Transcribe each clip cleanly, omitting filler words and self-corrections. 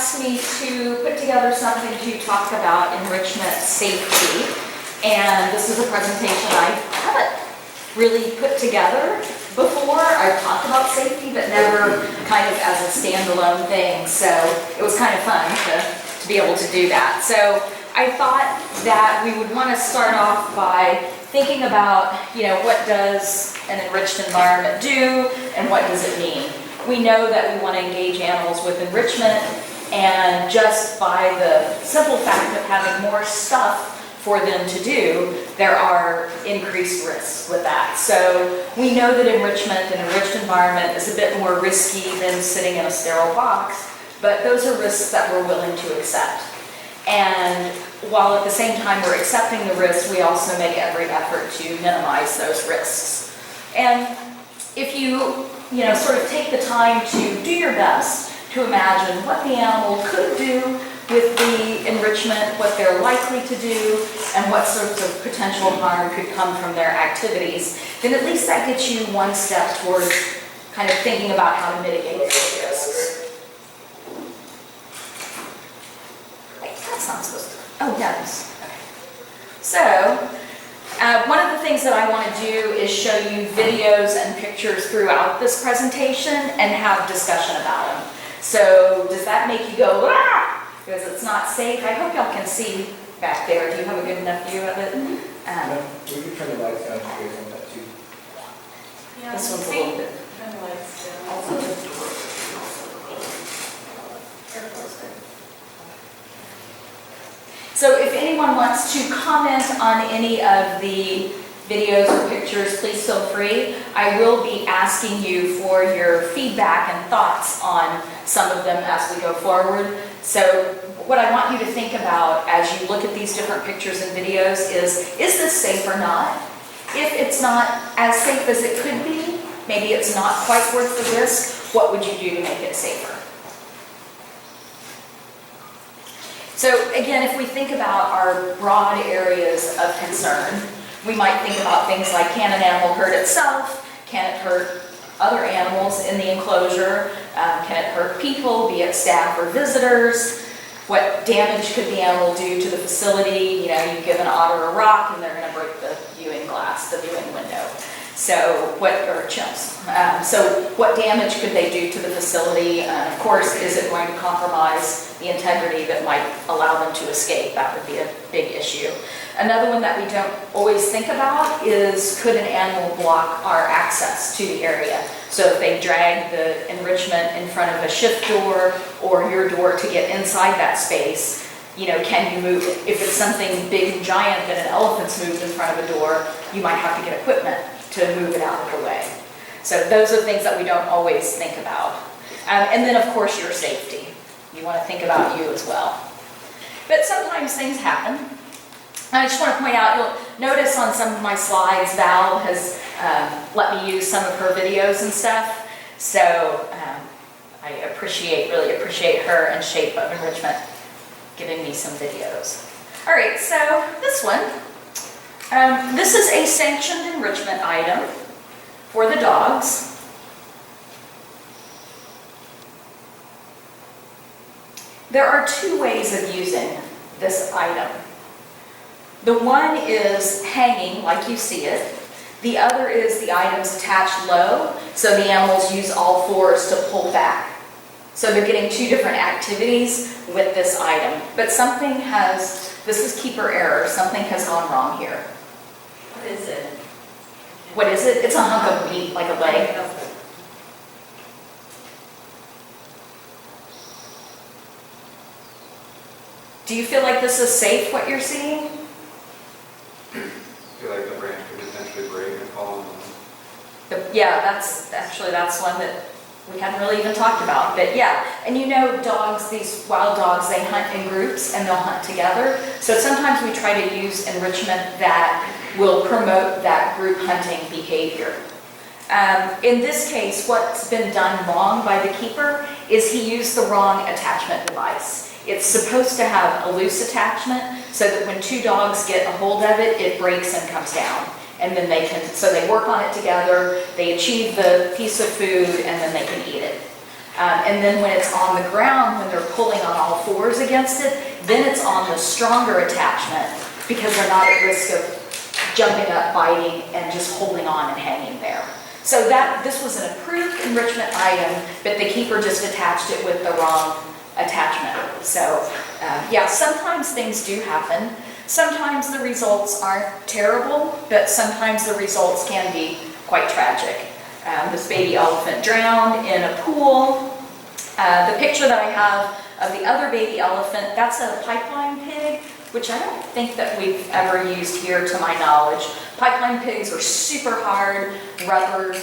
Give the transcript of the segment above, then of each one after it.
asked me to put together something to talk about enrichment safety. And this is a presentation I haven't really put together before. I've talked about safety, but never kind of as a standalone thing. So it was kind of fun to be able to do that. So I thought that we would want to start off by thinking about, what does an enriched environment do and what does it mean? We know that we want to engage animals with enrichment, and just by the simple fact of having more stuff for them to do, there are increased risks with that. So we know that enrichment, an enriched environment, is a bit more risky than sitting in a sterile box, but those are risks that we're willing to accept. And while at the same time we're accepting the risks, we also make every effort to minimize those risks. And if you, sort of take the time to do your best to imagine what the animal could do with the enrichment, what they're likely to do, and what sorts of potential harm could come from their activities, then at least that gets you one step towards kind of thinking about how to mitigate those risks. Wait, that's not supposed to. Oh, yeah, it is. Okay. So, one of the things that I want to do is show you videos and pictures throughout this presentation and have discussion about them. So, does that make you go, ah! Because it's not safe? I hope y'all can see back there. Do you have a good enough view of it? We can turn the lights down to on that too. Yeah, this one's a little bit. Turn the lights down. Also, so if anyone wants to comment on any of the videos or pictures, please feel free. I will be asking you for your feedback and thoughts on some of them as we go forward. So what I want you to think about as you look at these different pictures and videos is this safe or not? If it's not as safe as it could be, maybe it's not quite worth the risk, what would you do to make it safer? So again, if we think about our broad areas of concern, we might think about things like, can an animal hurt itself? Can it hurt other animals in the enclosure? Can it hurt people, be it staff or visitors? What damage could the animal do to the facility? You give an otter a rock and they're going to break the viewing glass, the viewing window. So or chimps. So what damage could they do to the facility? And of course, is it going to compromise the integrity that might allow them to escape? That would be a big issue. Another one that we don't always think about is, could an animal block our access to the area? So if they drag the enrichment in front of a shift door or your door to get inside that space, can you move it? If it's something big and giant that an elephant's moved in front of a door, you might have to get equipment to move it out of the way. So those are things that we don't always think about. And then of course your safety. You want to think about you as well. But sometimes things happen. I just want to point out, you'll notice on some of my slides, Val has let me use some of her videos and stuff. So I really appreciate her and Shape of Enrichment giving me some videos. All right, so this one. This is a sanctioned enrichment item for the dogs. There are two ways of using this item. The one is hanging like you see it. The other is the item's attached low, so the animals use all fours to pull back. So they're getting two different activities with this item. But this is keeper error, something has gone wrong here. What is it? What is it? It's a hunk of meat, like a leg. Do you feel like this is safe, what you're seeing? I feel like the branch could potentially break and fall on them. Yeah, that's one that we hadn't really even talked about. But yeah, and dogs, these wild dogs, they hunt in groups and they'll hunt together. So sometimes we try to use enrichment that will promote that group hunting behavior. In this case, what's been done wrong by the keeper is he used the wrong attachment device. It's supposed to have a loose attachment so that when two dogs get a hold of it, it breaks and comes down. And then so they work on it together, they achieve the piece of food, and then they can eat it. And then when it's on the ground, when they're pulling on all fours against it, then it's on the stronger attachment because they're not at risk of jumping up, biting, and just holding on and hanging there. So this was an approved enrichment item, but the keeper just attached it with the wrong attachment. So yeah, sometimes things do happen. Sometimes the results aren't terrible, but sometimes the results can be quite tragic. This baby elephant drowned in a pool. The picture that I have of the other baby elephant, that's a pipeline pig, which I don't think that we've ever used here to my knowledge. Pipeline pigs are super hard, rubber,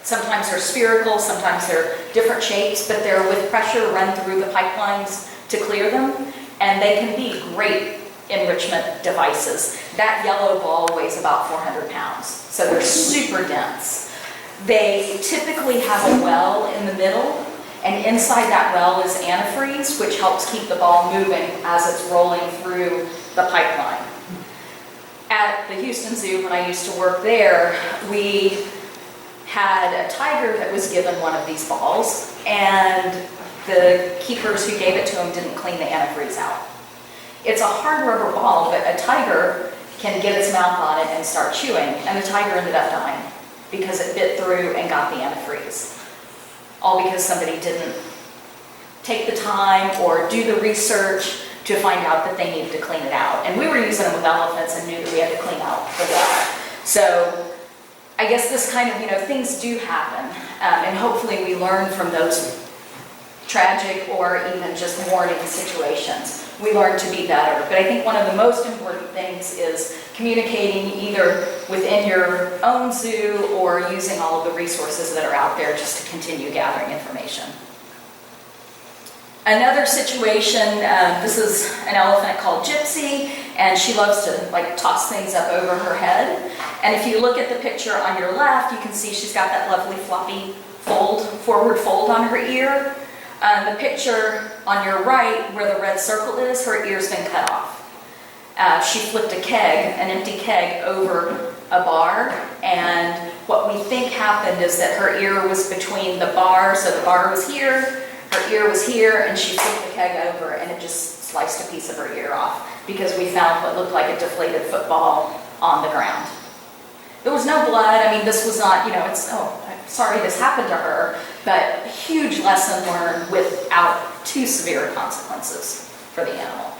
sometimes they're spherical, sometimes they're different shapes, but they're with pressure run through the pipelines to clear them, and they can be great enrichment devices. That yellow ball weighs about 400 pounds, so they're super dense. They typically have a well in the middle, and inside that well is antifreeze, which helps keep the ball moving as it's rolling through the pipeline. At the Houston Zoo, when I used to work there, we had a tiger that was given one of these balls, and the keepers who gave it to him didn't clean the antifreeze out. It's a hard rubber ball, but a tiger can get its mouth on it and start chewing, and the tiger ended up dying because it bit through and got the antifreeze. All because somebody didn't take the time or do the research to find out that they needed to clean it out. And we were using them with elephants and knew that we had to clean out the well. So I guess this kind of, things do happen, and hopefully we learn from those tragic or even just warning situations. We learn to be better. But I think one of the most important things is communicating either within your own zoo or using all of the resources that are out there just to continue gathering information. Another situation, this is an elephant called Gypsy, and she loves to toss things up over her head. And if you look at the picture on your left, you can see she's got that lovely floppy forward fold on her ear. The picture on your right, where the red circle is, her ear's been cut off. She flipped an empty keg over a bar, and what we think happened is that her ear was between the bar, so the bar was here, her ear was here, and she flipped the keg over, and it just sliced a piece of her ear off, because we found what looked like a deflated football on the ground. There was no blood. I mean, this was not, I'm sorry this happened to her, but huge lesson learned without too severe consequences for the animal.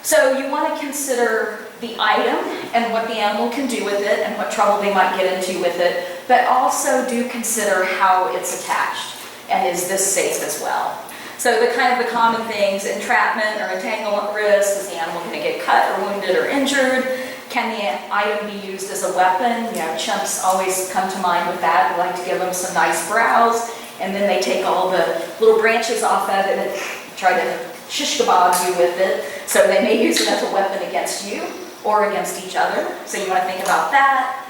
So you want to consider the item and what the animal can do with it and what trouble they might get into with it, but also do consider how it's attached, and is this safe as well. So the common things, entrapment or entanglement risk, is the animal going to get cut or wounded or injured? Can the item be used as a weapon? Chimps always come to mind with that. We like to give them some nice browse, and then they take all the little branches off of it and try to shish kebab you with it. So they may use it as a weapon against you or against each other. So you want to think about that.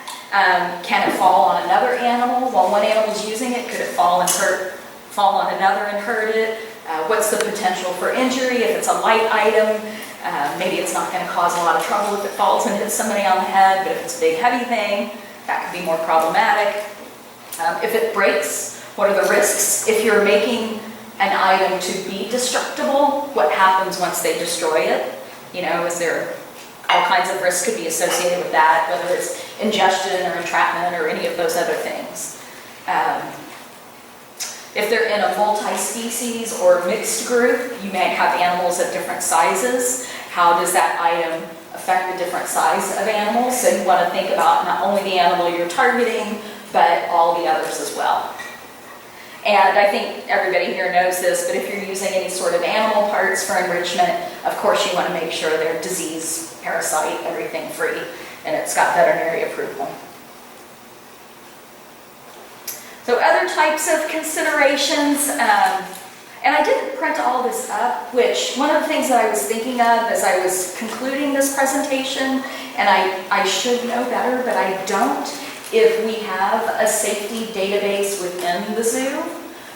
Can it fall on another animal? While one animal is using it, could it fall on another and hurt it? What's the potential for injury if it's a light item? Maybe it's not going to cause a lot of trouble if it falls and hits somebody on the head, but if it's a big heavy thing, that could be more problematic. If it breaks, what are the risks? If you're making an item to be destructible, what happens once they destroy it? Is there all kinds of risks could be associated with that, whether it's ingestion or entrapment or any of those other things. If they're in a multi-species or mixed group, you may have animals of different sizes. How does that item affect the different size of animals? So you want to think about not only the animal you're targeting, but all the others as well. And I think everybody here knows this, but if you're using any sort of animal parts for enrichment, of course you want to make sure they're disease, parasite, everything free, and it's got veterinary approval. So other types of considerations, and I didn't print all this up, which one of the things that I was thinking of as I was concluding this presentation, and I should know better, but I don't, if we have a safety database within the zoo,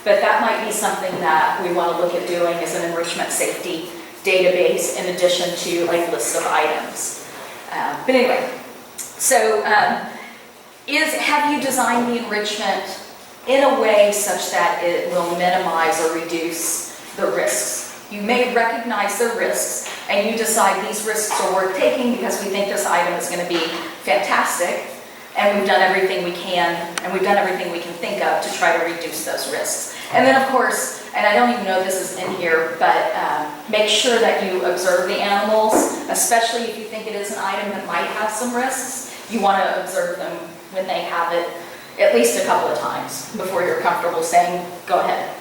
but that might be something that we want to look at doing as an enrichment safety database in addition to lists of items. But anyway, so have you designed the enrichment in a way such that it will minimize or reduce the risks. You may recognize the risks and you decide these risks are worth taking because we think this item is going to be fantastic, and we've done everything we can, and we've done everything we can think of to try to reduce those risks. And then of course, and I don't even know if this is in here, but make sure that you observe the animals, especially if you think it is an item that might have some risks. You want to observe them when they have it at least a couple of times before you're comfortable saying, go ahead.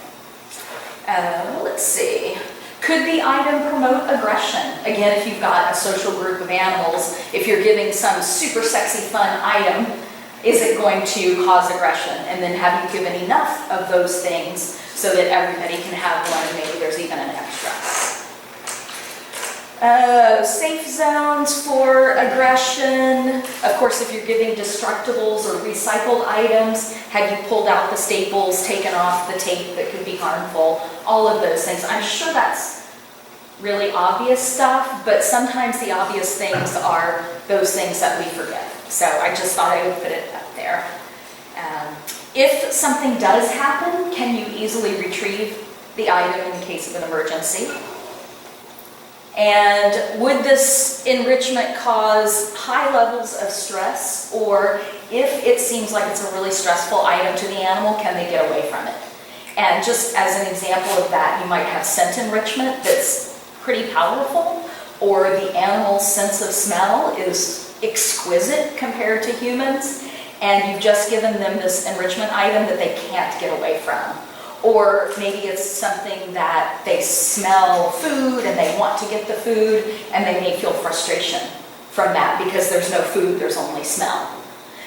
Let's see. Could the item promote aggression? Again, if you've got a social group of animals, if you're giving some super sexy fun item, is it going to cause aggression? And then have you given enough of those things so that everybody can have one, and maybe there's even an extra? Safe zones for aggression. Of course, if you're giving destructibles or recycled items, have you pulled out the staples, taken off the tape that could be harmful? All of those things. I'm sure that's really obvious stuff, but sometimes the obvious things are those things that we forget. So I just thought I would put it up there. If something does happen, can you easily retrieve the item in case of an emergency? And would this enrichment cause high levels of stress, or if it seems like it's a really stressful item to the animal, can they get away from it? And just as an example of that, you might have scent enrichment that's pretty powerful, or the animal's sense of smell is exquisite compared to humans, and you've just given them this enrichment item that they can't get away from. Or maybe it's something that they smell food and they want to get the food, and they may feel frustration from that because there's no food, there's only smell.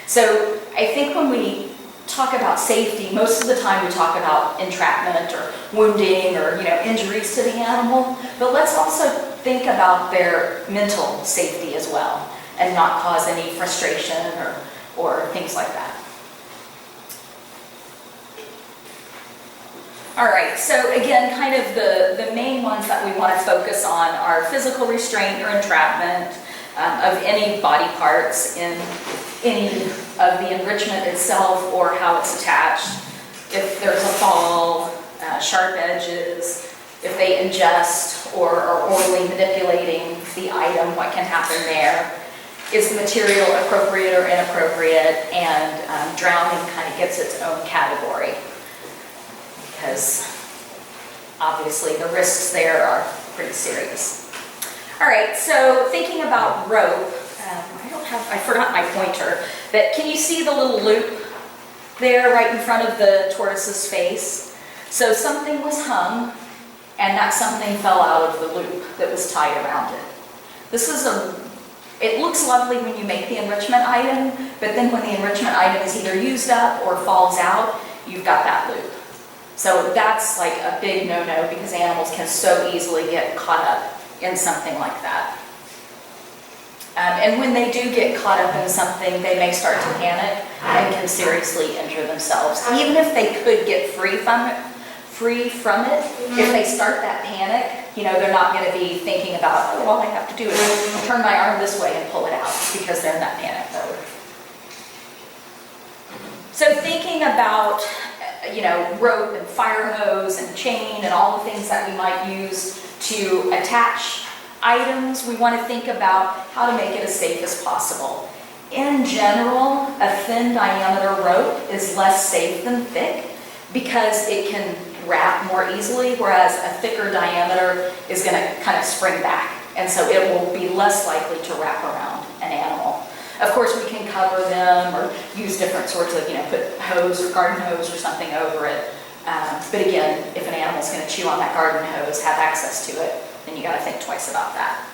So I think when we talk about safety, most of the time we talk about entrapment or wounding or injuries to the animal, but let's also think about their mental safety as well and not cause any frustration or things like that. All right, so again, kind of the main ones that we want to focus on are physical restraint or entrapment of any body parts in any of the enrichment itself or how it's attached. If there's a fall, sharp edges, if they ingest or are orally manipulating the item, what can happen there? Is the material appropriate or inappropriate? And drowning kind of gets its own category, because obviously the risks there are pretty serious. All right, so thinking about rope, I forgot my pointer, but can you see the little loop there right in front of the tortoise's face? So something was hung, and that something fell out of the loop that was tied around it. It looks lovely when you make the enrichment item, but then when the enrichment item is either used up or falls out, you've got that loop. So that's like a big no-no, because animals can so easily get caught up in something like that. And when they do get caught up in something, they may start to panic and can seriously injure themselves. Even if they could get free from it, if they start that panic, they're not going to be thinking about, oh, all I have to do is turn my arm this way and pull it out, because they're in that panic mode. So thinking about rope and fire hose and chain and all the things that we might use to attach items, we want to think about how to make it as safe as possible. In general, a thin diameter rope is less safe than thick because it can wrap more easily, whereas a thicker diameter is going to kind of spring back, and so it will be less likely to wrap around an animal. Of course, we can cover them or use different sorts of, put hose or garden hose or something over it. But again, if an animal's going to chew on that garden hose, have access to it, then you got to think twice about that.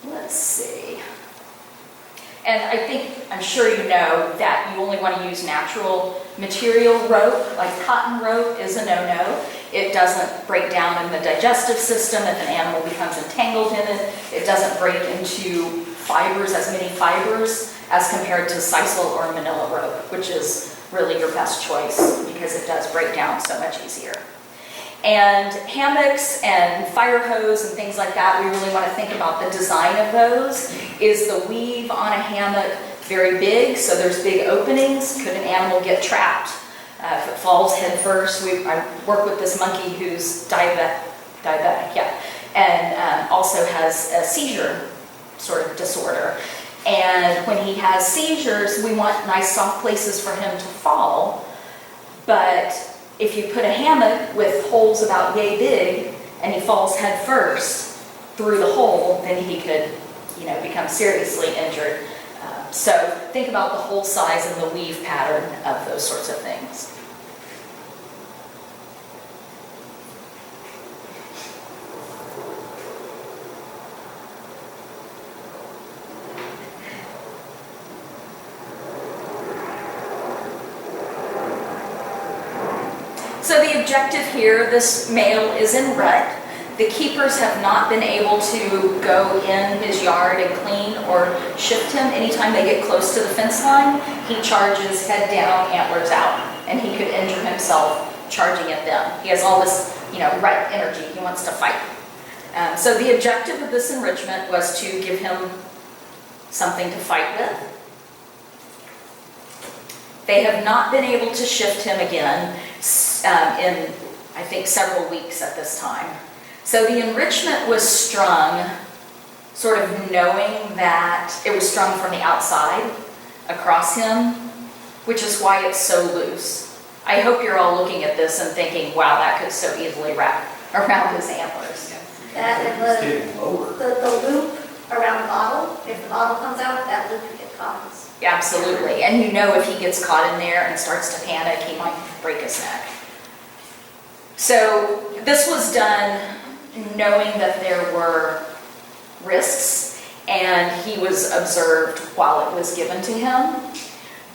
Let's see. And I'm sure you know that you only want to use natural material rope, like cotton rope is a no-no. It doesn't break down in the digestive system if an animal becomes entangled in it. It doesn't break into fibers, as many fibers, as compared to sisal or manila rope, which is really your best choice because it does break down so much easier. And hammocks and fire hose and things like that, we really want to think about the design of those. Is the weave on a hammock very big, so there's big openings. Could an animal get trapped? If it falls head first, I work with this monkey who's diabetic, yeah, and also has a seizure sort of disorder. And when he has seizures, we want nice soft places for him to fall. But if you put a hammock with holes about yay big and he falls head first through the hole, then he could, become seriously injured. So think about the hole size and the weave pattern of those sorts of things. So the objective here, this male is in rut. The keepers have not been able to go in his yard and clean or shift him. Anytime they get close to the fence line, he charges head down, antlers out, and he could injure himself charging at them. He has all this, rut energy. He wants to fight. So the objective of this enrichment was to give him something to fight with. They have not been able to shift him again in, I think, several weeks at this time. So the enrichment was strung, sort of knowing that it was strung from the outside across him, which is why it's so loose. I hope you're all looking at this and thinking, wow, that could so easily wrap around his antlers. That and It's getting lower. the loop around the bottle, if the bottle comes out, that loop could get caught. Absolutely, and if he gets caught in there and starts to panic, he might break his neck. So this was done knowing that there were risks, and he was observed while it was given to him.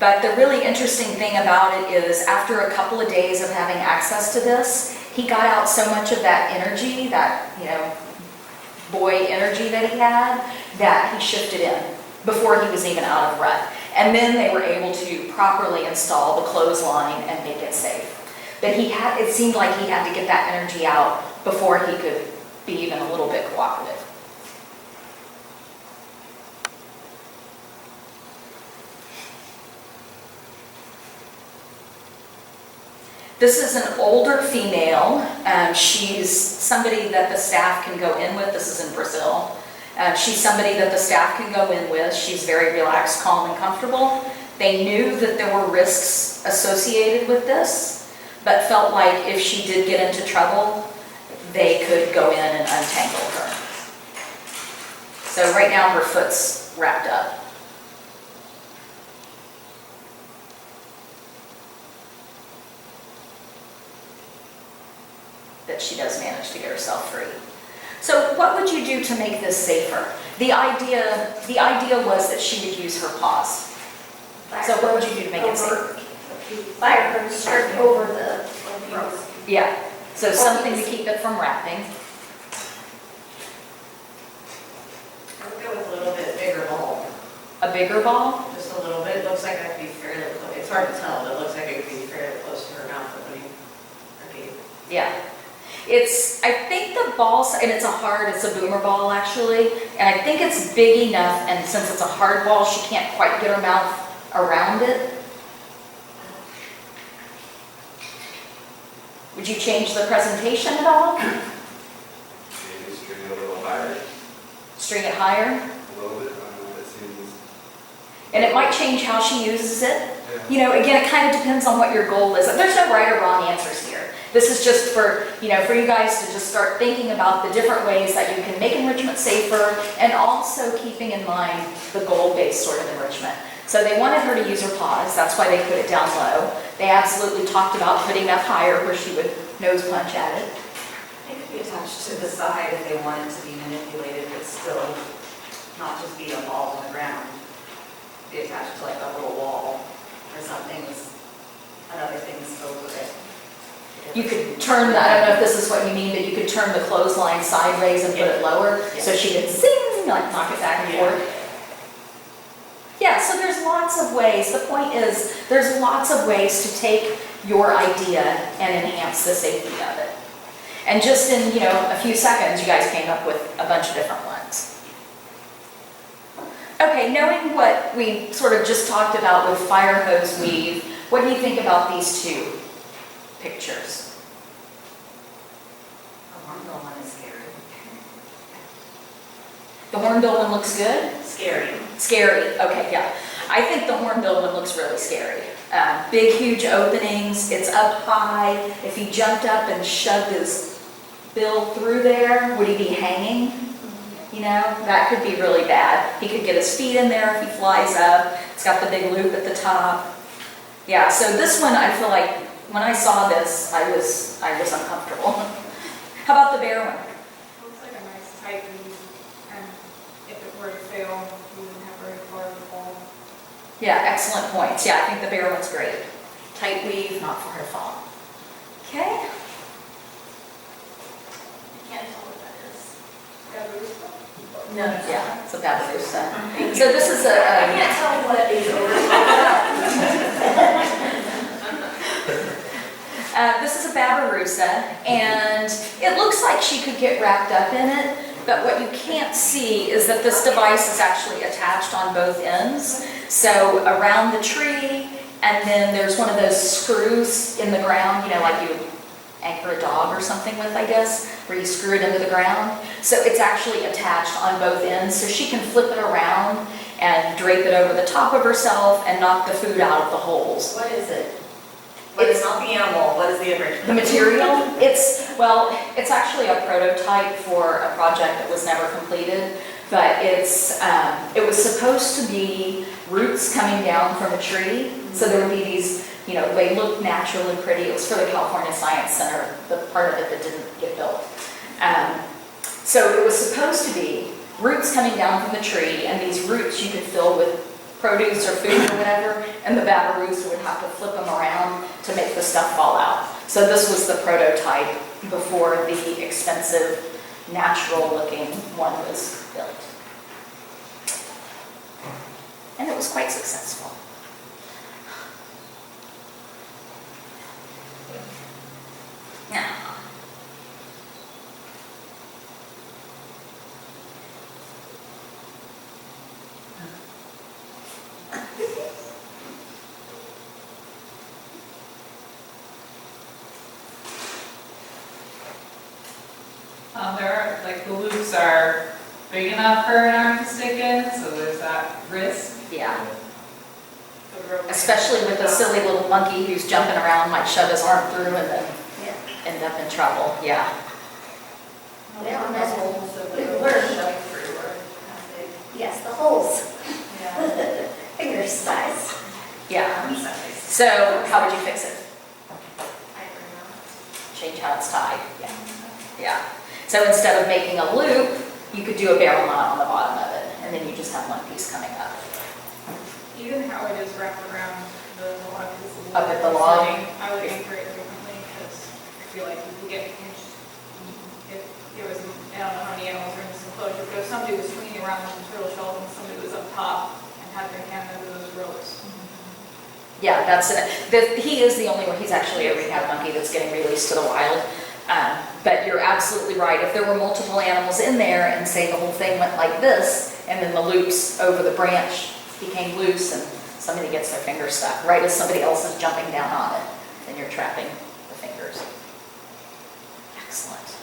But the really interesting thing about it is after a couple of days of having access to this, he got out so much of that energy, that, boy energy that he had, that he shifted in before he was even out of rut. And then they were able to properly install the clothesline and make it safe. But it seemed like he had to get that energy out before he could be even a little bit cooperative. This is an older female. She's somebody that the staff can go in with. This is in Brazil. She's somebody that the staff can go in with. She's very relaxed, calm, and comfortable. They knew that there were risks associated with this, but felt like if she did get into trouble, they could go in and untangle her. So right now her foot's wrapped up. But she does manage to get herself free. So what would you do to make this safer? The idea was that she would use her paws. So what would you do to make it safer? Fire her skirt over the rope. Yeah, so something to keep it from wrapping. I would go with a little bit bigger ball, A bigger ball? just a little bit. It looks like that could be fairly close. It's hard to tell, but it looks like it could be fairly close to her mouth opening. Yeah. I think the ball, and it's a boomer ball actually, and I think it's big enough, and since it's a hard ball, she can't quite get her mouth around it. Would you change the presentation at all? Maybe string it a little higher, String it higher? a little bit, I don't know, it seems. And it might change how she uses it. Again, it kind of depends on what your goal is. There's no right or wrong answers here. This is just for you guys to just start thinking about the different ways that you can make enrichment safer, and also keeping in mind the goal-based sort of enrichment. So they wanted her to use her paws, that's why they put it down low. They absolutely talked about putting it up higher where she would nose punch at it. It could be attached to the side if they wanted to be manipulated, but still not just be a ball on the ground. Be attached to like a little wall or something with other things over it. You could turn, I don't know if this is what you mean, but you could turn the clothesline sideways and put it lower, so she could zing, like knock it back and forth. Yeah, so there's lots of ways. The point is, there's lots of ways to take your idea and enhance the safety of it. And just in, a few seconds, you guys came up with a bunch of different ones. Okay, knowing what we sort of just talked about with fire hose weave, what do you think about these two pictures? The hornbill one is scary. The hornbill one looks good? Scary. Scary, okay, yeah. I think the hornbill one looks really scary. Big, huge openings, it's up high. If he jumped up and shoved his bill through there, would he be hanging? You know, that could be really bad. He could get his feet in there if he flies up. It's got the big loop at the top. Yeah, so this one, I feel like, when I saw this, I was uncomfortable. How about the bear one? Looks like a nice tight weave, and if it were to fail, we wouldn't have very far to fall. Yeah, excellent points. Yeah, I think the bear one's great. Tight weave, not far to fall. Okay. Can't tell what that is. No, yeah, it's a babirusa. So this is I a, can't tell what is this is a babirusa, and it looks like she could get wrapped up in it, but what you can't see is that this device is actually attached on both ends. So around the tree, and then there's one of those screws in the ground, you know, like you anchor a dog or something with, I guess, where you screw it into the ground. So it's actually attached on both ends, so she can flip it around and drape it over the top of herself and knock the food out of the holes. What is it? What is not the animal, what is the enrichment? The material, it's actually a prototype for a project that was never completed, but it was supposed to be roots coming down from a tree. So there would be these, you know, they look natural and pretty. It was for the California Science Center, the part of it that didn't get built. So it was supposed to be roots coming down from the tree, and these roots you could fill with produce or food or whatever, and the babirusa would have to flip them around to make the stuff fall out. So this was the prototype before the expensive, natural-looking one was built. And it was quite successful. Now, The loops are big enough for an arm to stick in, so there's that risk. yeah, The rope- especially with a silly little monkey who's jumping around, might shove his arm through and then Yeah. end up in trouble, yeah. They don't Those know. holes that Big the word. shoving through are kind of big. Yes, the holes, Yeah. finger size. Yeah, Arm size. so how would you fix it? I don't know. Change how it's tied, yeah. Yeah. So instead of making a loop, you could do a barrel knot on the bottom of it, and then you just have one piece coming up. Even how it is wrapped around the log is a little Up at the bit log? concerning. I would anchor it differently, because I feel like you could get pinched. If there was, I don't know how many animals are in this enclosure, but if somebody was swinging around with some turtle shells and somebody was up top and had their hand under those ropes. Yeah, that's it. He is the only one, he's actually a rehab monkey that's getting released to the wild. But you're absolutely right. If there were multiple animals in there and say the whole thing went like this, and then the loops over the branch became loose and somebody gets their finger stuck, right as somebody else is jumping down on it, then you're trapping the fingers. Excellent.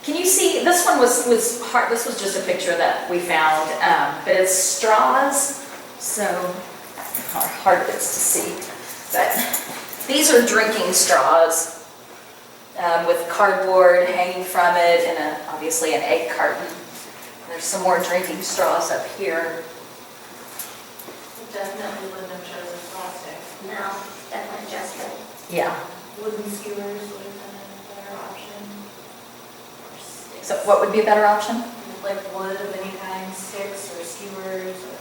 Can you see, this one was hard, this was just a picture that we found, but it's straws, so hard it is to see. But these are drinking straws with cardboard hanging from it and obviously an egg carton. There's some more drinking straws up here. Definitely wouldn't have chosen plastic. No, definitely just the, Yeah. Wooden skewers would have been a better option. Or sticks. So what would be a better option? Like wood of any kind, sticks or skewers or.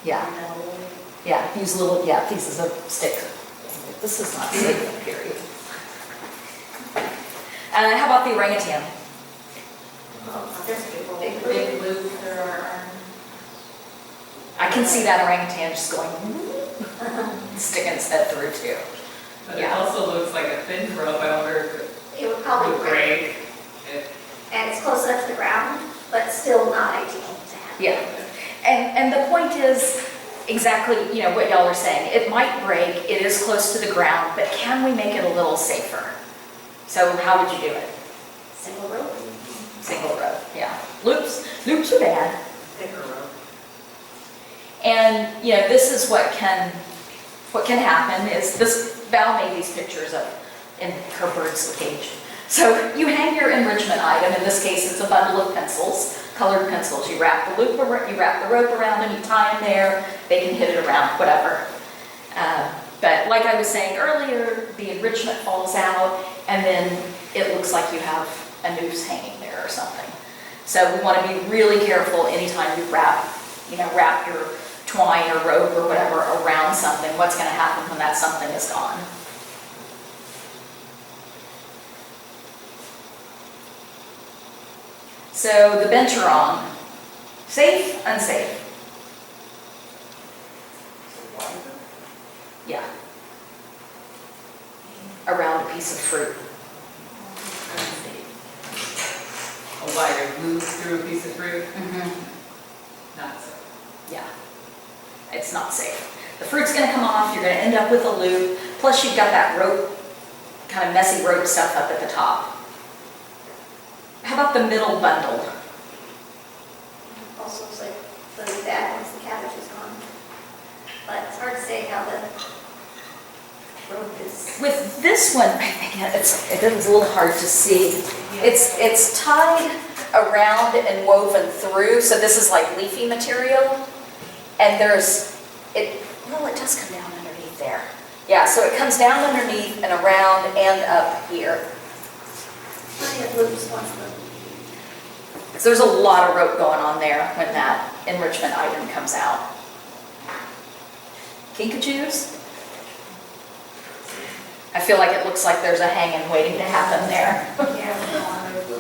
Yeah. metal wood. Yeah, use little, pieces of stick. This is not safe, period. How about the orangutan? there's people, big Big loop. loop through our arm. I can see that orangutan just going, sticking its head through too. But it Yeah. also looks like a thin rope. I wonder if It would it probably would break. break. If And it's close enough to the ground, but still not ideal to have Yeah. And the point is exactly, what y'all are saying. It might break, it is close to the ground, but can we make it a little safer? So how would you do it? Single rope. Single rope, yeah. Loops are bad. Thicker rope. And, this is what can happen is Val made these pictures in her bird's cage. So you hang your enrichment item, in this case it's a bundle of pencils, colored pencils. You wrap the rope around them, you tie them there, they can hit it around, whatever. But like I was saying earlier, the enrichment falls out and then it looks like you have a noose hanging there or something. So we want to be really careful anytime you wrap your twine or rope or whatever around something, what's going to happen when that something is gone. So the bench you're on, safe, unsafe? Yeah. Around a piece of fruit. A wire moves through a piece of fruit, not so. Yeah. It's not safe. The fruit's going to come off, you're going to end up with a loop, plus you've got that rope, kind of messy rope stuff up at the top. How about the middle bundle? Also, it's like really bad once the cabbage is gone. But it's hard to say how the rope is. With this one, I think it's a little hard to see. It's tied around and woven through, so this is like leafy material. And it does come down underneath there. Yeah, so it comes down underneath and around and up here. Plenty of loops once the. So there's a lot of rope going on there when that enrichment item comes out. Kinkajous? I feel like it looks like there's a hanging waiting to happen there. Yeah, we don't want to go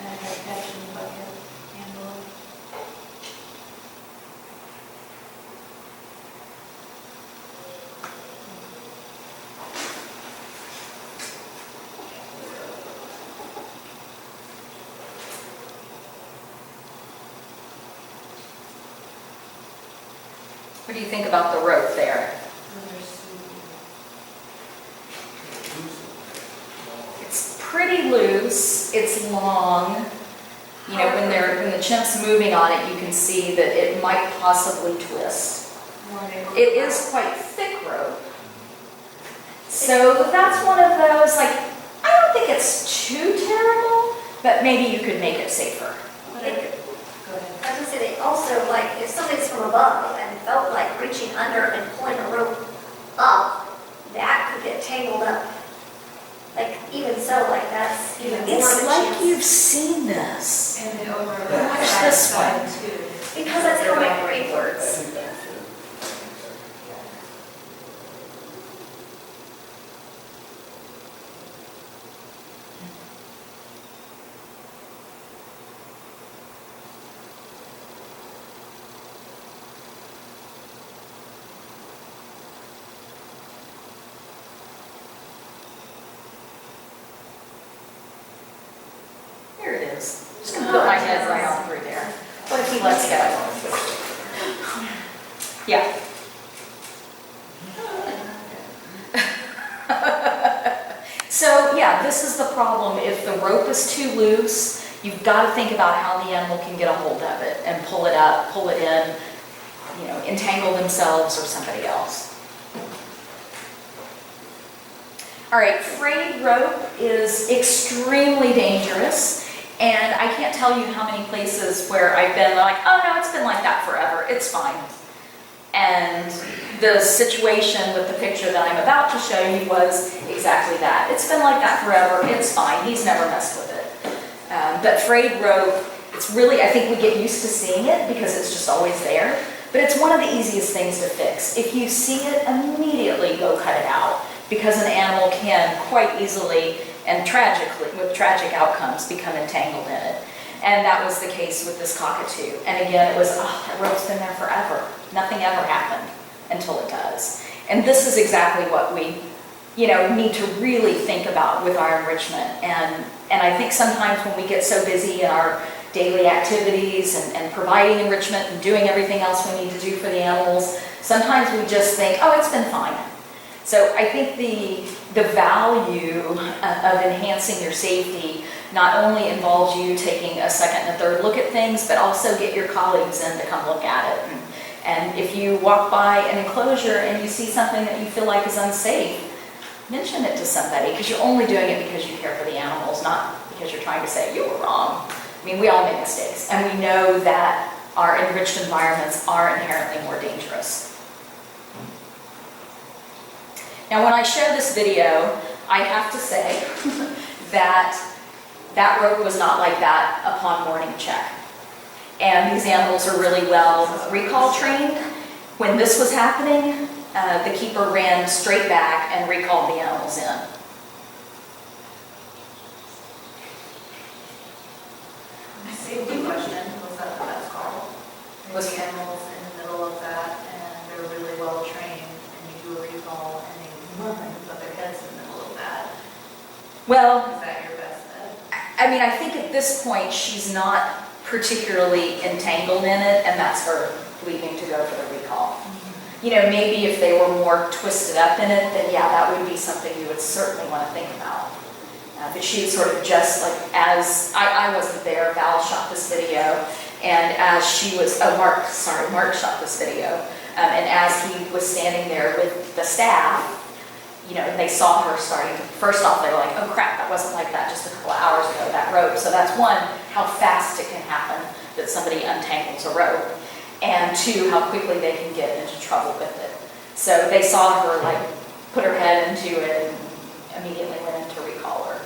and I had a catch in the bucket, handle it. What do you think about the rope there? It's pretty loose, it's long. When the chimp's moving on it, you can see that it might possibly twist. It is quite thick rope. So that's one of those, I don't think it's too terrible, but maybe you could make it safer. I was gonna say, they also, if something's from above and felt like reaching under and pulling a rope up, that could get tangled up. Even so, that's even more It's of a like chance. you've seen this. And then over Watch the this side one. too. Because that's how my brain I works. think that's it. There it is. Just gonna put my head right on through there. What if he lets go? Yeah. So yeah, this is the problem. If the rope is too loose, you've got to think about how the animal can get a hold of it and pull it up, pull it in, entangle themselves or somebody else. All right, frayed rope is extremely dangerous. And I can't tell you how many places where I've been like, oh no, it's been like that forever, it's fine. And the situation with the picture that I'm about to show you was exactly that. It's been like that forever, it's fine, he's never messed with it. But frayed rope, it's really, I think we get used to seeing it because it's just always there. But it's one of the easiest things to fix. If you see it, immediately go cut it out because an animal can quite easily and tragically, with tragic outcomes, become entangled in it. And that was the case with this cockatoo. And again, it was, that rope's been there forever. Nothing ever happened until it does. And this is exactly what we, need to really think about with our enrichment. And I think sometimes when we get so busy in our daily activities and providing enrichment and doing everything else we need to do for the animals, sometimes we just think, oh, it's been fine. So I think the value of enhancing your safety not only involves you taking a second and a third look at things, but also get your colleagues in to come look at it. And if you walk by an enclosure and you see something that you feel like is unsafe, mention it to somebody, because you're only doing it because you care for the animals, not because you're trying to say you were wrong. I mean, we all make mistakes, and we know that our enriched environments are inherently more dangerous. Now, when I show this video, I have to say that that rope was not like that upon morning check. And these animals are really well recall trained. When this was happening, the keeper ran straight back and recalled the animals in. Safety question, was that the best call? Was the animals in the middle of that and they're really well trained and you do a recall and they run, but their head's in the middle of that? Well, Is that your best bet? I mean, I think at this point, she's not particularly entangled in it, and that's her leaving to go for the recall. You know, maybe if they were more twisted up in it, then yeah, that would be something you would certainly want to think about. But she sort of just like, as, I wasn't there, Val shot this video, and as she was, Mark shot this video, and as he was standing there with the staff, you know, and they saw her starting to, first off, they were like, oh crap, that wasn't like that just a couple of hours ago, that rope. So that's one, how fast it can happen that somebody untangles a rope, and two, how quickly they can get into trouble with it. So they saw her like put her head into it and immediately went in to recall her.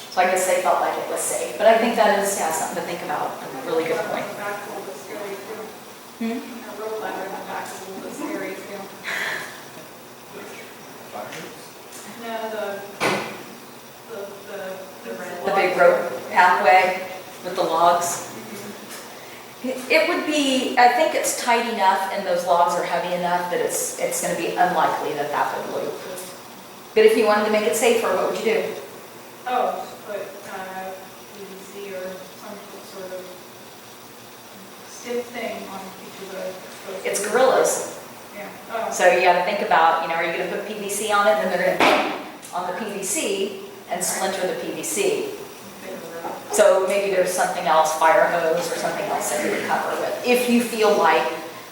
So I guess they felt like it was safe. But I think that is, yeah, something to think about. A really good point. Back a little bit scary too. A rope ladder in the back is a little bit scary too. No, The big rope pathway with the logs. It would be, I think it's tight enough and those logs are heavy enough that it's going to be unlikely that that would loop. But if you wanted to make it safer, what would you do? Oh, just put PVC or some sort of stiff thing on each of the. It's gorillas. Yeah. Oh. So you got to think about, you know, are you going to put PVC on it, and then they're going to on the PVC and splinter the PVC. So maybe there's something else, fire hose or something else that you would cover with, if you feel like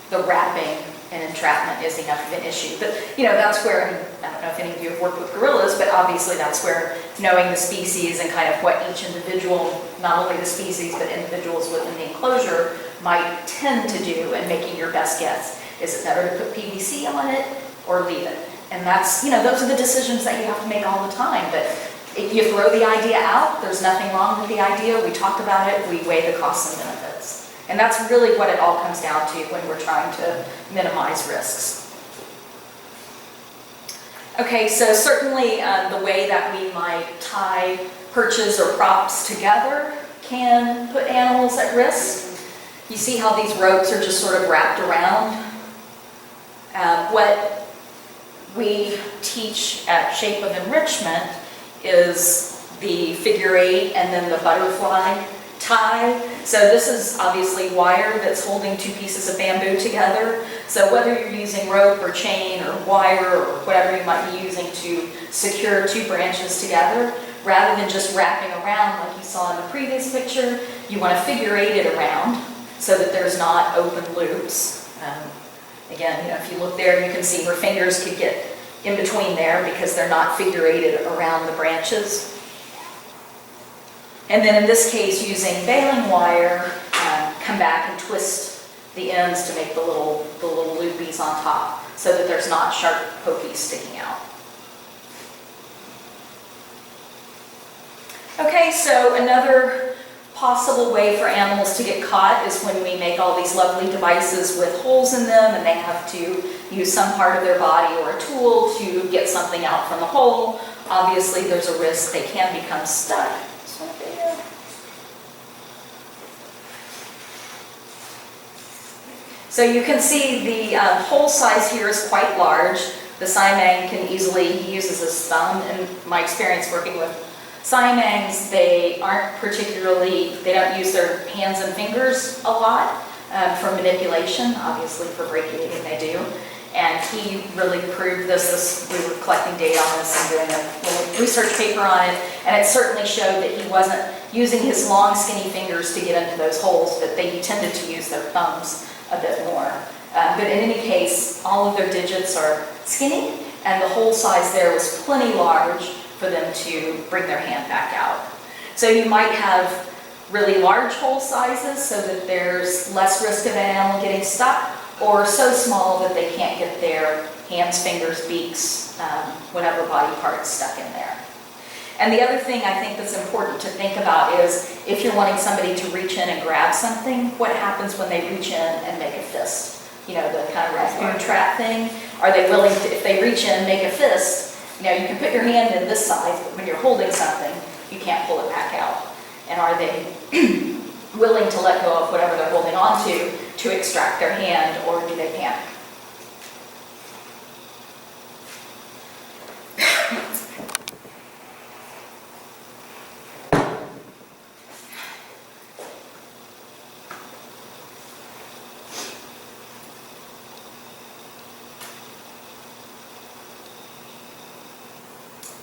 the wrapping and entrapment is enough of an issue. But, you know, that's where, I don't know if any of you have worked with gorillas, but obviously that's where knowing the species and kind of what each individual, not only the species, but individuals within the enclosure might tend to do, and making your best guess. Is it better to put PVC on it or leave it? And that's, you know, those are the decisions that you have to make all the time. But if you throw the idea out, there's nothing wrong with the idea. We talked about it, we weigh the costs and benefits. And that's really what it all comes down to when we're trying to minimize risks. Okay, so certainly the way that we might tie perches or props together can put animals at risk. You see how these ropes are just sort of wrapped around. What we teach at Shape of Enrichment is the figure 8 and then the butterfly tie. So this is obviously wire that's holding two pieces of bamboo together. So whether you're using rope or chain or wire or whatever you might be using to secure two branches together, rather than just wrapping around like you saw in the previous picture, you want to figure 8 it around so that there's not open loops. Again, you know, if you look there, you can see her fingers could get in between there because they're not figure-eighted around the branches. And then in this case, using baling wire, come back and twist the ends to make the little loopies on top so that there's not sharp pokies sticking out. Okay, so another possible way for animals to get caught is when we make all these lovely devices with holes in them and they have to use some part of their body or a tool to get something out from the hole. Obviously, there's a risk they can become stuck. So you can see the hole size here is quite large. The Simang can easily, he uses his thumb, in my experience working with Siamangs, they aren't particularly, they don't use their hands and fingers a lot for manipulation, obviously for breaking anything they do. And he really proved this, we were collecting data on this and doing a little research paper on it, and it certainly showed that he wasn't using his long skinny fingers to get into those holes, but they tended to use their thumbs a bit more. But in any case, all of their digits are skinny, and the hole size there was plenty large for them to bring their hand back out. So you might have really large hole sizes so that there's less risk of an animal getting stuck, or so small that they can't get their hands, fingers, beaks, whatever body part stuck in there. And the other thing I think that's important to think about is if you're wanting somebody to reach in and grab something, what happens when they reach in and make a fist? You know, the kind of raccoon trap thing. Are they willing to, if they reach in and make a fist, you know, you can put your hand in this size, but when you're holding something, you can't pull it back out. And are they willing to let go of whatever they're holding on to extract their hand, or do they panic?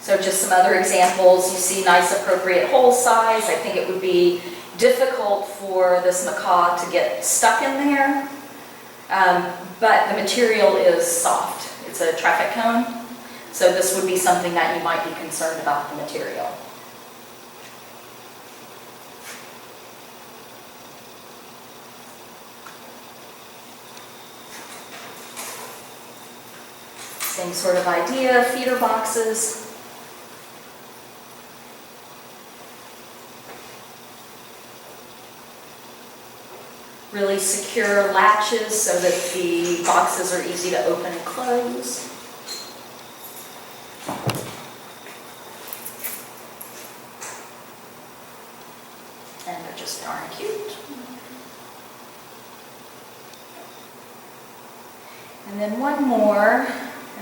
So just some other examples. You see nice appropriate hole size. I think it would be difficult for this macaw to get stuck in there, but the material is soft. It's a traffic cone, so this would be something that you might be concerned about the material. Same sort of idea, feeder boxes. Really secure latches so that the boxes are easy to open and close. And they're just darn cute. And then one more,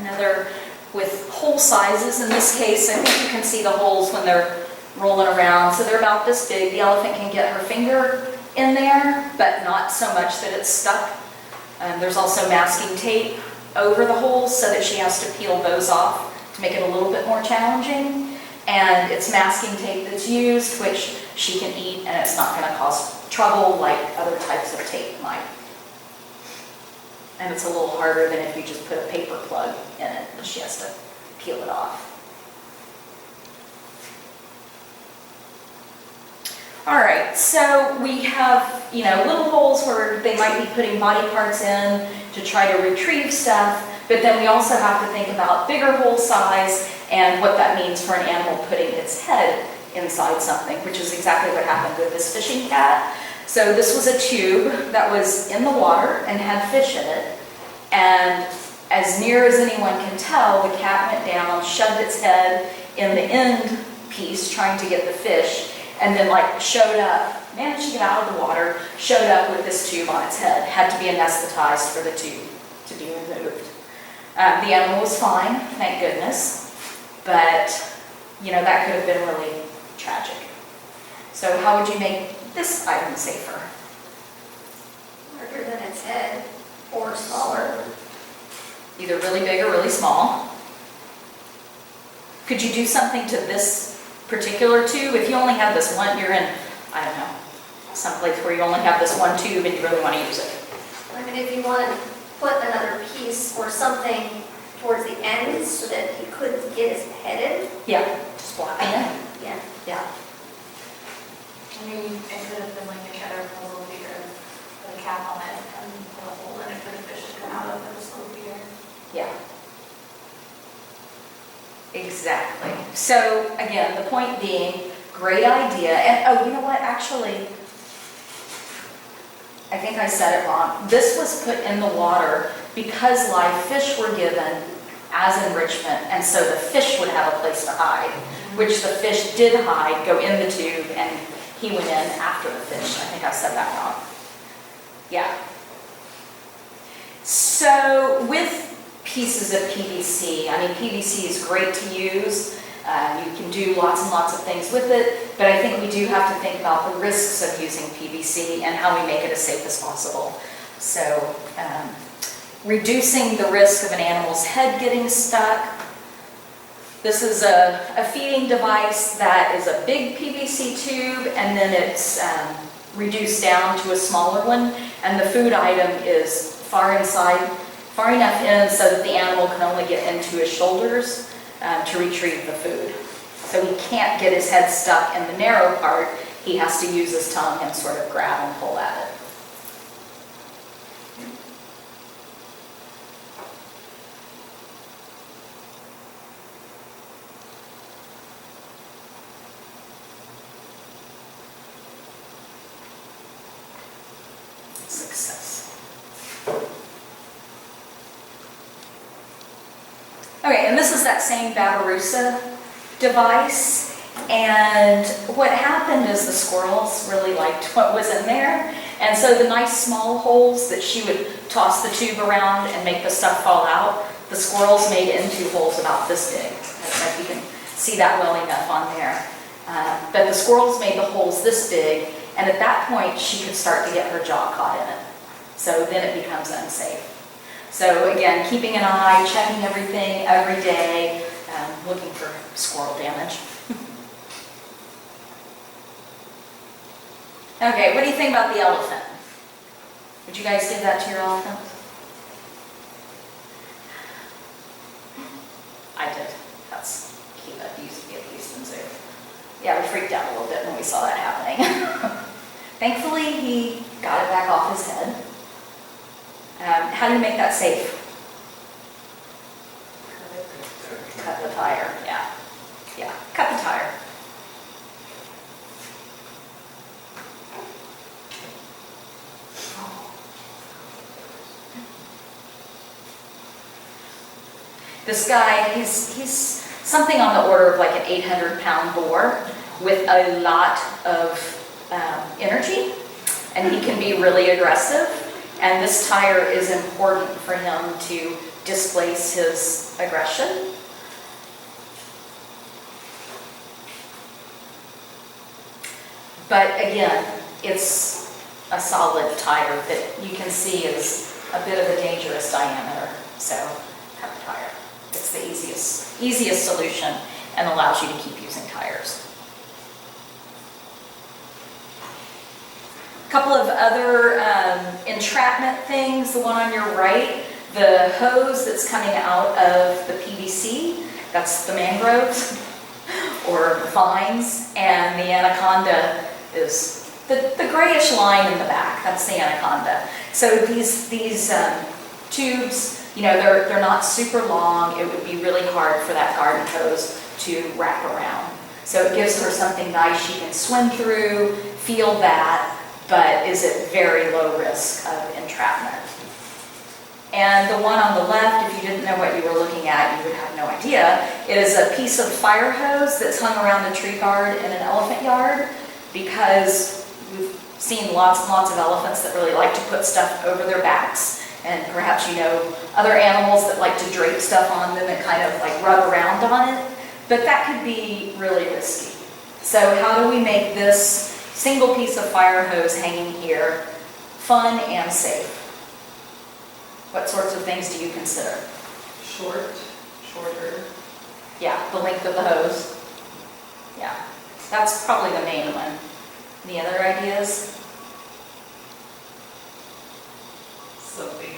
another with hole sizes. In this case, I think you can see the holes when they're rolling around. So they're about this big. The elephant can get her finger in there, but not so much that it's stuck. There's also masking tape over the holes so that she has to peel those off to make it a little bit more challenging. And it's masking tape that's used, which she can eat, and it's not going to cause trouble like other types of tape might. And it's a little harder than if you just put a paper plug in it and she has to peel it off. All right, so we have, you know, little holes where they might be putting body parts in to try to retrieve stuff, but then we also have to think about bigger hole size and what that means for an animal putting its head inside something, which is exactly what happened with this fishing cat. So this was a tube that was in the water and had fish in it, and as near as anyone can tell, the cat went down, shoved its head in the end piece trying to get the fish, and then like showed up, managed to get out of the water, showed up with this tube on its head, had to be anesthetized for the tube to be removed. The animal was fine, thank goodness, but you know, that could have been really tragic. So how would you make this item safer? Larger than its head or smaller. Either really big or really small. Could you do something to this particular tube? If you only have this one, you're in, I don't know, someplace where you only have this one tube and you really want to use it. I mean, if you want to put another piece or something towards the end so that he couldn't get his head in. Yeah, just block it in. Yeah. Yeah. I mean, it could have been like a cheddar puzzle here, with a cap on it, and put a hole in it for the fish to come out of, and just go here. Yeah. Exactly. So again, the point being, great idea. And oh, you know what? Actually, I think I said it wrong. This was put in the water because live fish were given as enrichment, and so the fish would have a place to hide, which the fish did hide, go in the tube, and he went in after the fish. I think I said that wrong. Yeah. So with pieces of PVC, I mean, PVC is great to use. You can do lots and lots of things with it, but I think we do have to think about the risks of using PVC and how we make it as safe as possible. So reducing the risk of an animal's head getting stuck. This is a feeding device that is a big PVC tube, and then it's reduced down to a smaller one, and the food item is far enough in so that the animal can only get into his shoulders to retrieve the food. So he can't get his head stuck in the narrow part. He has to use his tongue and sort of grab and pull at it. Success. Okay, and this is that same Babirusa device, and what happened is the squirrels really liked what was in there, and so the nice small holes that she would toss the tube around and make the stuff fall out, the squirrels made into holes about this big. I don't know if you can see that well enough on there. But the squirrels made the holes this big, and at that point she could start to get her jaw caught in it. So then it becomes unsafe. So again, keeping an eye, checking everything every day, looking for squirrel damage. Okay, what do you think about the elephant? Would you guys give that to your elephant? I did. That's cute. That used to be at the Houston Zoo. Yeah, we freaked out a little bit when we saw that happening. Thankfully, he got it back off his head. How do you make that safe? Cut the tire, yeah. Yeah, cut the tire. This guy, he's something on the order of like an 800-pound boar with a lot of energy, and he can be really aggressive, and this tire is important for him to displace his aggression. But again, it's a solid tire that you can see is a bit of a dangerous diameter, so cut the tire. It's the easiest solution and allows you to keep using tires. A couple of other entrapment things. The one on your right, the hose that's coming out of the PVC, that's the mangroves or vines, and the anaconda is the grayish line in the back. That's the anaconda. So these tubes, you know, they're not super long. It would be really hard for that garden hose to wrap around. So it gives her something nice she can swim through, feel that, but is at very low risk of entrapment. And the one on the left, if you didn't know what you were looking at, you would have no idea, is a piece of fire hose that's hung around a tree guard in an elephant yard, because we've seen lots and lots of elephants that really like to put stuff over their backs. And perhaps you know other animals that like to drape stuff on them and kind of like rub around on it. But that could be really risky. So how do we make this single piece of fire hose hanging here fun and safe? What sorts of things do you consider? Shorter. Yeah, the length of the hose. Yeah, that's probably the main one. Any other ideas? Something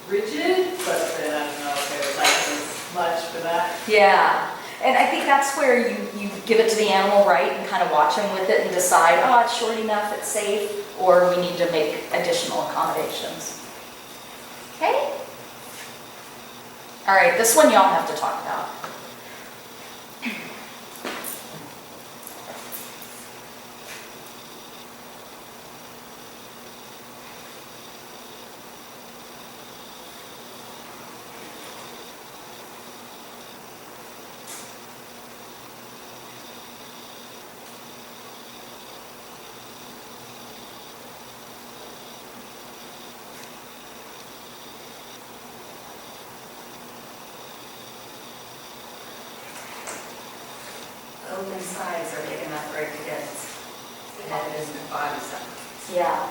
rigid, but then I don't know if it was like as much for that. Yeah, and I think that's where you give it to the animal, right, and kind of watch him with it and decide, oh, it's short enough, it's safe, or we need to make additional accommodations. Okay? All right, this one y'all have to talk about. open sides are big enough for it to get headed into the body stuff. Yeah.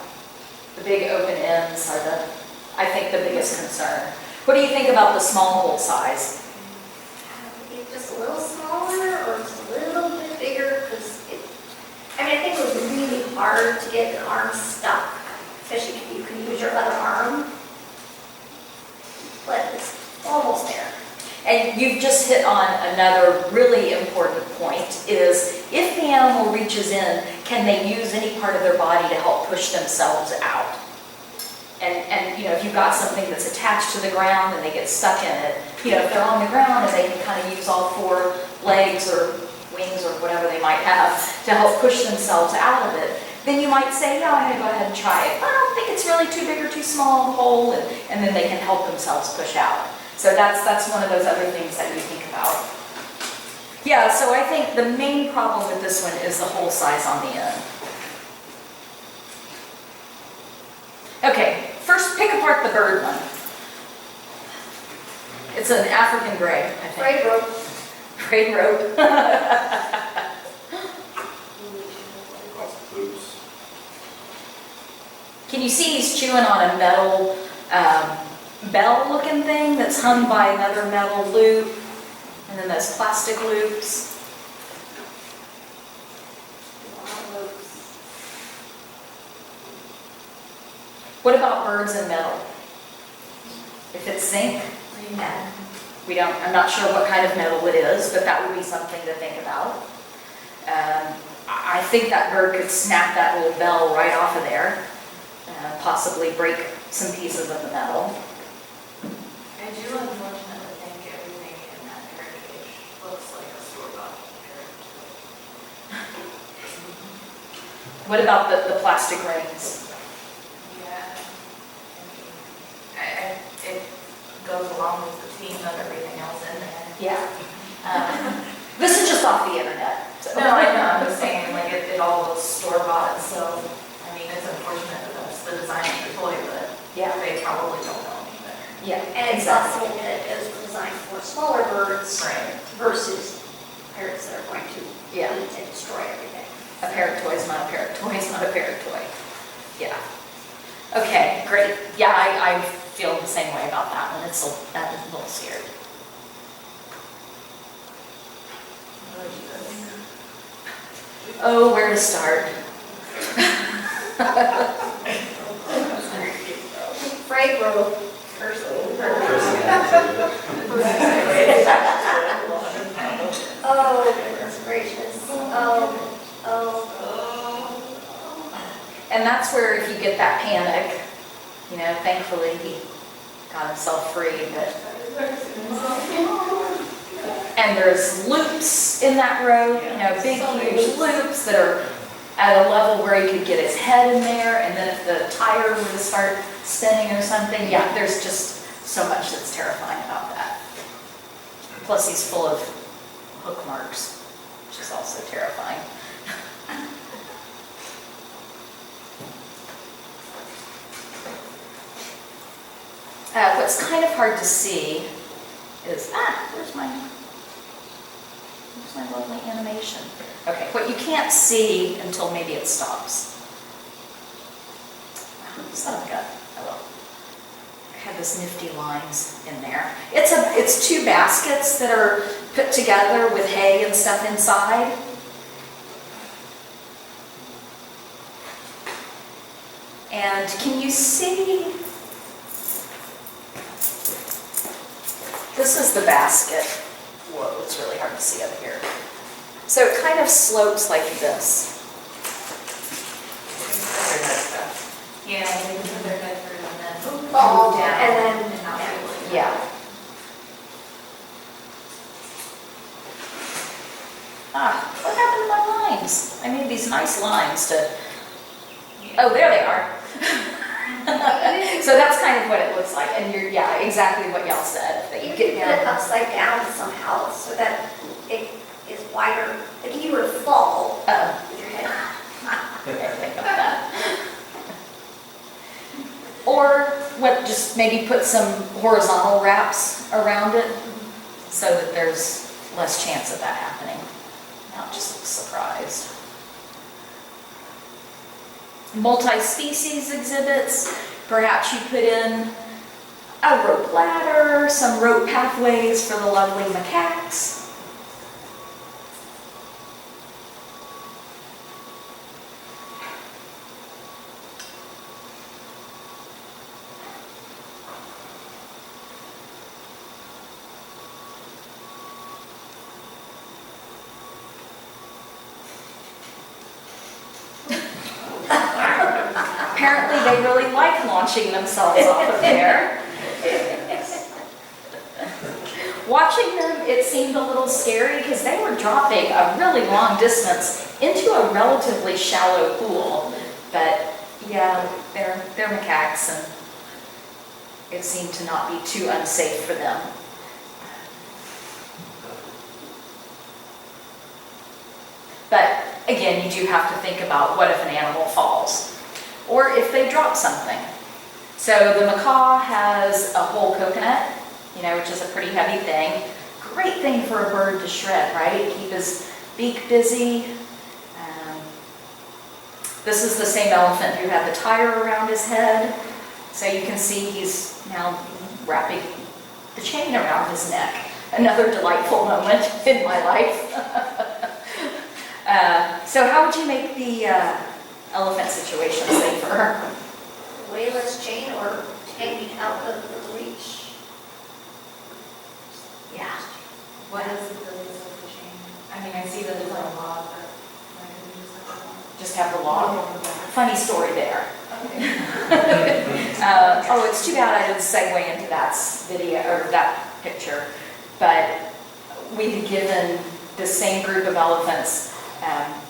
The big open ends are I think, the biggest concern. What do you think about the small hole size? It's just a little smaller or just a little bit bigger, because I mean, I think it was really hard to get an arm stuck, especially if you can use your other arm. But it's almost there. And you've just hit on another really important point, is if the animal reaches in, can they use any part of their body to help push themselves out? And you know, if you've got something that's attached to the ground and they get stuck in it, you know, if they're on the ground and they can kind of use all four legs or wings or whatever they might have to help push themselves out of it, then you might say, no, I'm going to go ahead and try it. I don't think it's really too big or too small of a hole, and then they can help themselves push out. So that's one of those other things that you think about. Yeah, so I think the main problem with this one is the hole size on the end. Okay, first pick apart the bird one. It's an African gray, I think. Frayed rope. Frayed rope. Lots of loops. Can you see he's chewing on a metal bell-looking thing that's hung by another metal loop, and then those plastic loops. What about birds and metal? If it's zinc, I'm not sure what kind of metal it is, but that would be something to think about. I think that bird could snap that little bell right off of there, possibly break some pieces of the metal. I do unfortunately think everything in that heritage looks like a store-bought parrot. What about the plastic rings? Yeah. It goes along with the theme of everything else in there. Yeah. This is just off the internet. So. No, I know, I'm just saying, like, it all looks store-bought, so, I mean, it's unfortunate that that's the design of the toy, but Yeah. they probably don't know any better. Yeah. And it's possible that it was designed for smaller birds Right. versus parrots that are going to Yeah. eat and destroy everything. A parrot toy is not a parrot toy is not a parrot toy. Yeah. Okay, great. Yeah, I feel the same way about that one. It's a little scared. Oh, where to start? Frayed rope, oh, goodness gracious. Oh. And that's where if you get that panic, you know, thankfully he got himself free, but. And there's loops in that rope, you know, big huge loops that are at a level where he could get his head in there, and then if the tire were to start spinning or something, yeah, there's just so much that's terrifying about that. Plus he's full of hook marks, which is also terrifying. What's kind of hard to see is, where's my lovely animation? Okay, what you can't see until maybe it stops. Son of a gun. Oh well. I have this nifty lines in there. It's two baskets that are put together with hay and stuff inside. And can you see? This is the basket. Whoa, it's really hard to see up here. So it kind of slopes like this. Yeah, they can put their head through and then Fall move down and then- and not be able to. Yeah. What happened to my lines? I made these nice lines to, oh, there they are. So that's kind of what it looks like, and yeah, exactly what y'all said. That You you could get put it down. upside down somehow so that it is wider. Like if you were to fall with your head. Think of that. Or what? Just maybe put some horizontal wraps around it, so that there's less chance of that happening. Now it just looks surprised. Multi-species exhibits, perhaps you put in a rope ladder, some rope pathways for the lovely macaques. Apparently they really like launching themselves off of there. Watching them, it seemed a little scary because they were dropping a really long distance into a relatively shallow pool. But yeah, they're macaques and it seemed to not be too unsafe for them. But again, you do have to think about what if an animal falls or if they drop something. So the macaw has a whole coconut, which is a pretty heavy thing. Great thing for a bird to shred, right? Keep his beak busy. This is the same elephant who had the tire around his head. So you can see he's now wrapping the chain around his neck. Another delightful moment in my life. So how would you make the elephant situation safer? Way less chain or hanging out of the reach. Yeah. What is the purpose of the chain? I mean, I see that there's a law, but why couldn't we just have a law? Just have the log. Funny story there. Okay. Oh, it's too bad I didn't segue into that video or that picture, but we had given the same group of elephants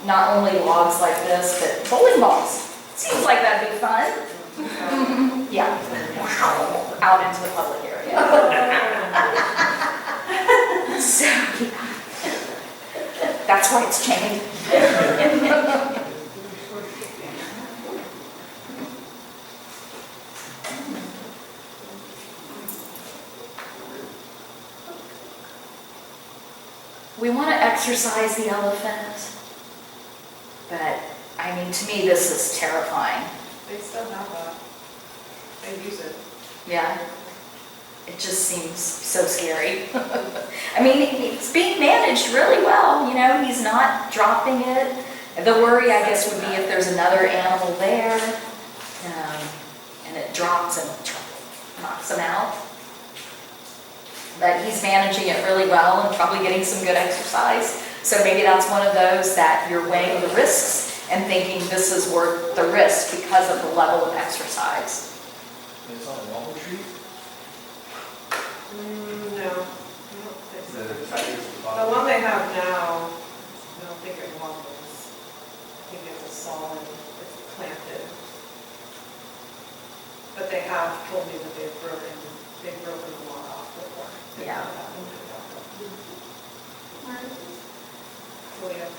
not only logs like this, but bowling balls. Seems like that'd be fun. Yeah, out into the public area. So, yeah. That's why it's chained. We want to exercise the elephant, but I mean, to me, this is terrifying. They still have that. They use it. Yeah, it just seems so scary. I mean, it's being managed really well, he's not dropping it. The worry, I guess, would be if there's another animal there, and it drops and knocks him out. But he's managing it really well and probably getting some good exercise. So maybe that's one of those that you're weighing the risks and thinking this is worth the risk because of the level of exercise. It's on Walnut Street? No, I don't think so. The tigers at the The bottom. one they have now, I don't think it wobbles. I think it's a solid, it's planted. But they have told me that they've broken the log off before. Yeah. So, yeah.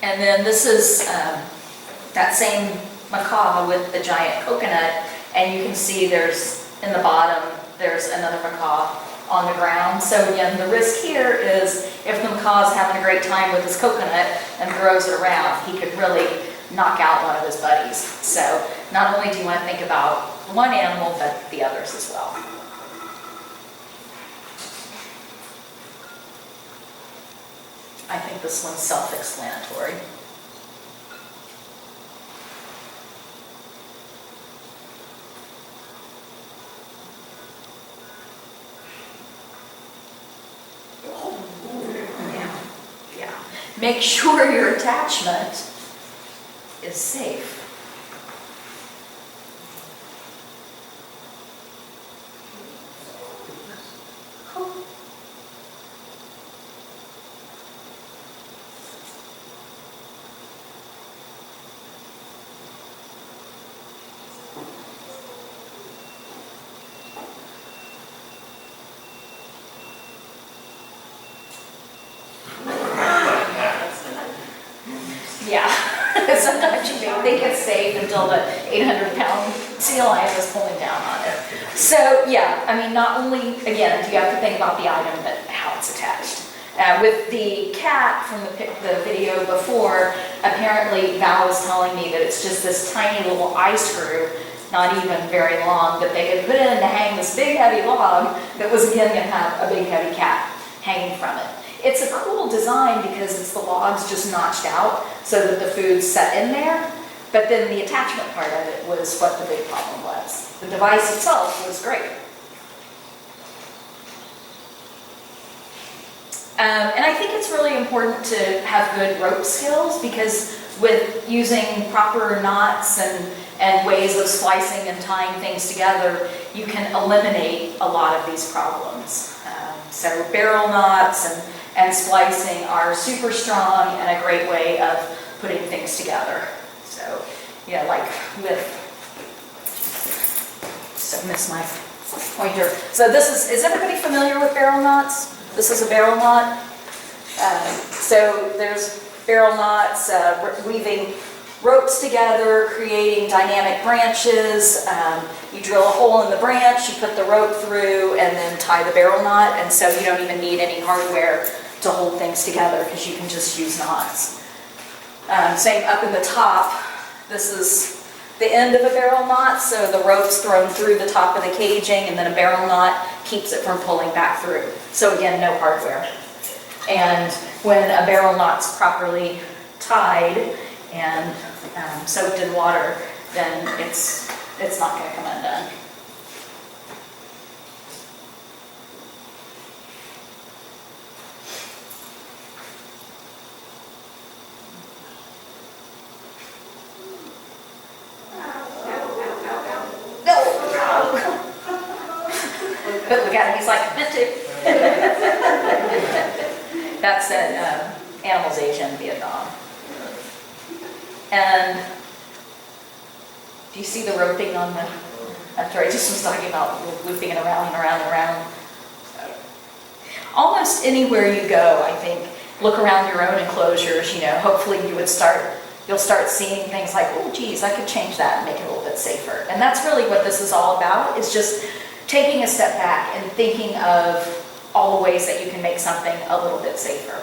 And then this is that same macaw with the giant coconut, and you can see in the bottom, there's another macaw on the ground. So again, the risk here is if the macaw's having a great time with his coconut and throws it around, he could really knock out one of his buddies. So not only do you want to think about one animal, but the others as well. I think this one's self-explanatory. Yeah. Make sure your attachment is safe. Yeah, sometimes you may think it's safe until the 800-pound sea lion is pulling down on it. So yeah, I mean, not only, again, do you have to think about the item, but how it's attached. With the cat from the video before, apparently Val was telling me that it's just this tiny little eye screw, not even very long, that they could put in to hang this big heavy log that was again going to have a big heavy cat hanging from it. It's a cool design because it's the logs just notched out so that the food's set in there, but then the attachment part of it was what the big problem was. The device itself was great. And I think it's really important to have good rope skills because with using proper knots and ways of splicing and tying things together, you can eliminate a lot of these problems. So barrel knots and splicing are super strong and a great way of putting things together. So, you know, like with, so miss my pointer. So this is everybody familiar with barrel knots? This is a barrel knot. So there's barrel knots, weaving ropes together, creating dynamic branches. You drill a hole in the branch, you put the rope through, and then tie the barrel knot. And so you don't even need any hardware to hold things together because you can just use knots. Same up in the top. This is the end of a barrel knot, so the rope's thrown through the top of the caging, and then a barrel knot keeps it from pulling back through. So again, no hardware. And when a barrel knot's properly tied and soaked in water, then it's not going to come undone. But look at him, he's like, meant to. That's at Animals Asia in Vietnam. And do you see the roping on the, after I just was talking about looping it around and around and around. Almost anywhere you go, I think, look around your own enclosures, you know, hopefully you'll start seeing things like, oh geez, I could change that and make it a little bit safer. And that's really what this is all about, is just taking a step back and thinking of all the ways that you can make something a little bit safer.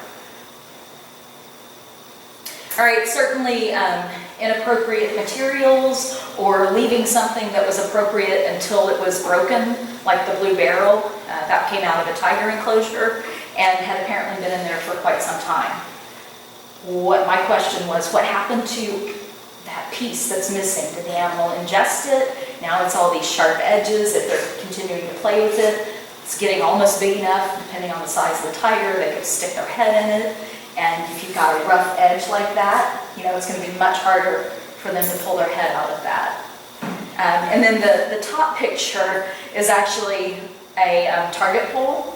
All right, certainly inappropriate materials or leaving something that was appropriate until it was broken, like the blue barrel, that came out of a tiger enclosure and had apparently been in there for quite some time. My question was, what happened to that piece that's missing? Did the animal ingest it? Now it's all these sharp edges. If they're continuing to play with it, it's getting almost big enough, depending on the size of the tiger, they could stick their head in it. And if you've got a rough edge like that, you know, it's going to be much harder for them to pull their head out of that. And then the top picture is actually a target pole.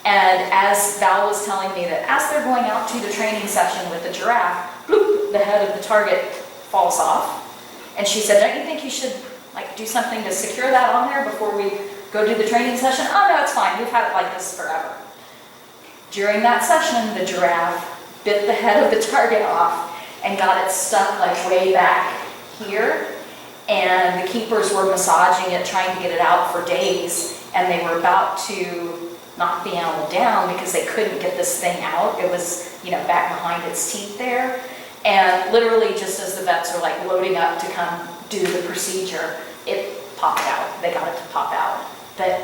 And as Val was telling me that as they're going out to the training session with the giraffe, bloop, the head of the target falls off. And she said, don't you think you should like do something to secure that on there before we go do the training session? Oh no, it's fine, we've had it like this forever. During that session, the giraffe bit the head of the target off and got it stuck like way back here. And the keepers were massaging it, trying to get it out for days. And they were about to knock the animal down because they couldn't get this thing out. It was, you know, back behind its teeth there. And literally just as the vets were like loading up to come do the procedure, it popped out. They got it to pop out. But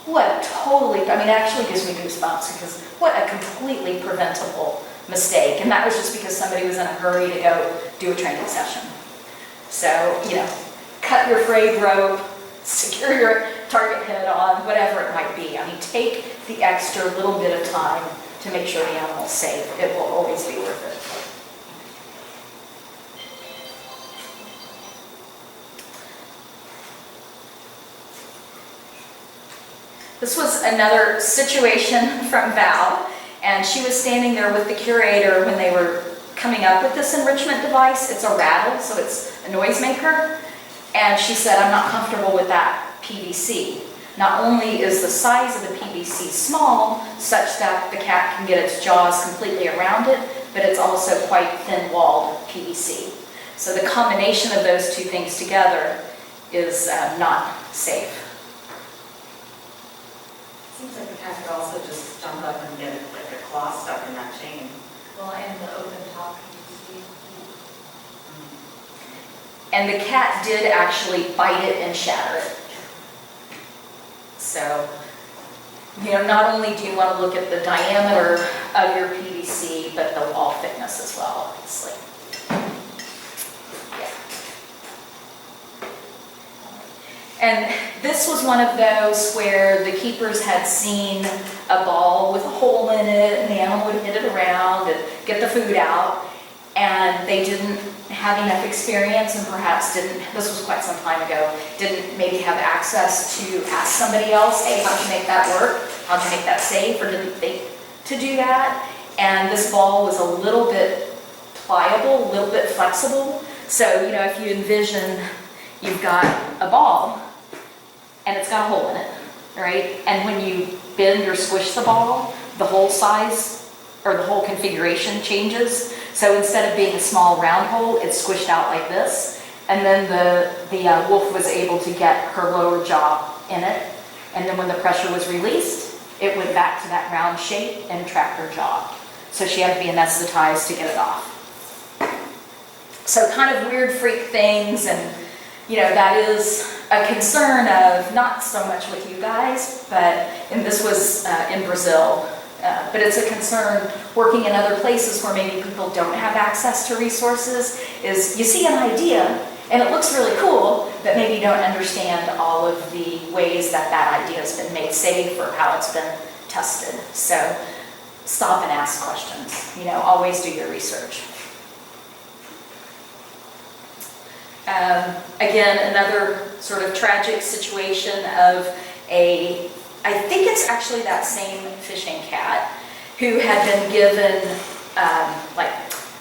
what a totally, I mean, it actually gives me goosebumps because what a completely preventable mistake. And that was just because somebody was in a hurry to go do a training session. So, you know, cut your frayed rope, secure your target head on, whatever it might be. I mean, take the extra little bit of time to make sure the animal's safe. It will always be worth it. This was another situation from Val, and she was standing there with the curator when they were coming up with this enrichment device. It's a rattle, so it's a noisemaker. And she said, I'm not comfortable with that PVC. Not only is the size of the PVC small, such that the cat can get its jaws completely around it, but it's also quite thin-walled PVC. So the combination of those two things together is not safe. Seems like the cat could also just jump up and get it quicker. cloth stuck in that chain. Well, and the open top, you And the cat did actually bite it and shatter it. So, not only do you want to look at the diameter of your PVC, but the wall thickness as well, obviously. Yeah. And this was one of those where the keepers had seen a ball with a hole in it, and the animal would hit it around and get the food out, and they didn't have enough experience and perhaps didn't, this was quite some time ago, didn't maybe have access to ask somebody else, hey, how'd you make that work? How'd you make that safe? Or didn't think to do that. And this ball was a little bit pliable, a little bit flexible. So, if you envision you've got a ball and it's got a hole in it, right? And when you bend or squish the ball, the hole size or the hole configuration changes. So instead of being a small round hole, it's squished out like this. And then the wolf was able to get her lower jaw in it. And then when the pressure was released, it went back to that round shape and trapped her jaw. So she had to be anesthetized to get it off. So kind of weird freak things, and that is a concern of not so much with you guys, and this was in Brazil. But it's a concern working in other places where maybe people don't have access to resources, is you see an idea and it looks really cool, but maybe you don't understand all of the ways that that idea has been made safe or how it's been tested. So stop and ask questions. Always do your research. Again, another sort of tragic situation of I think it's actually that same fishing cat who had been given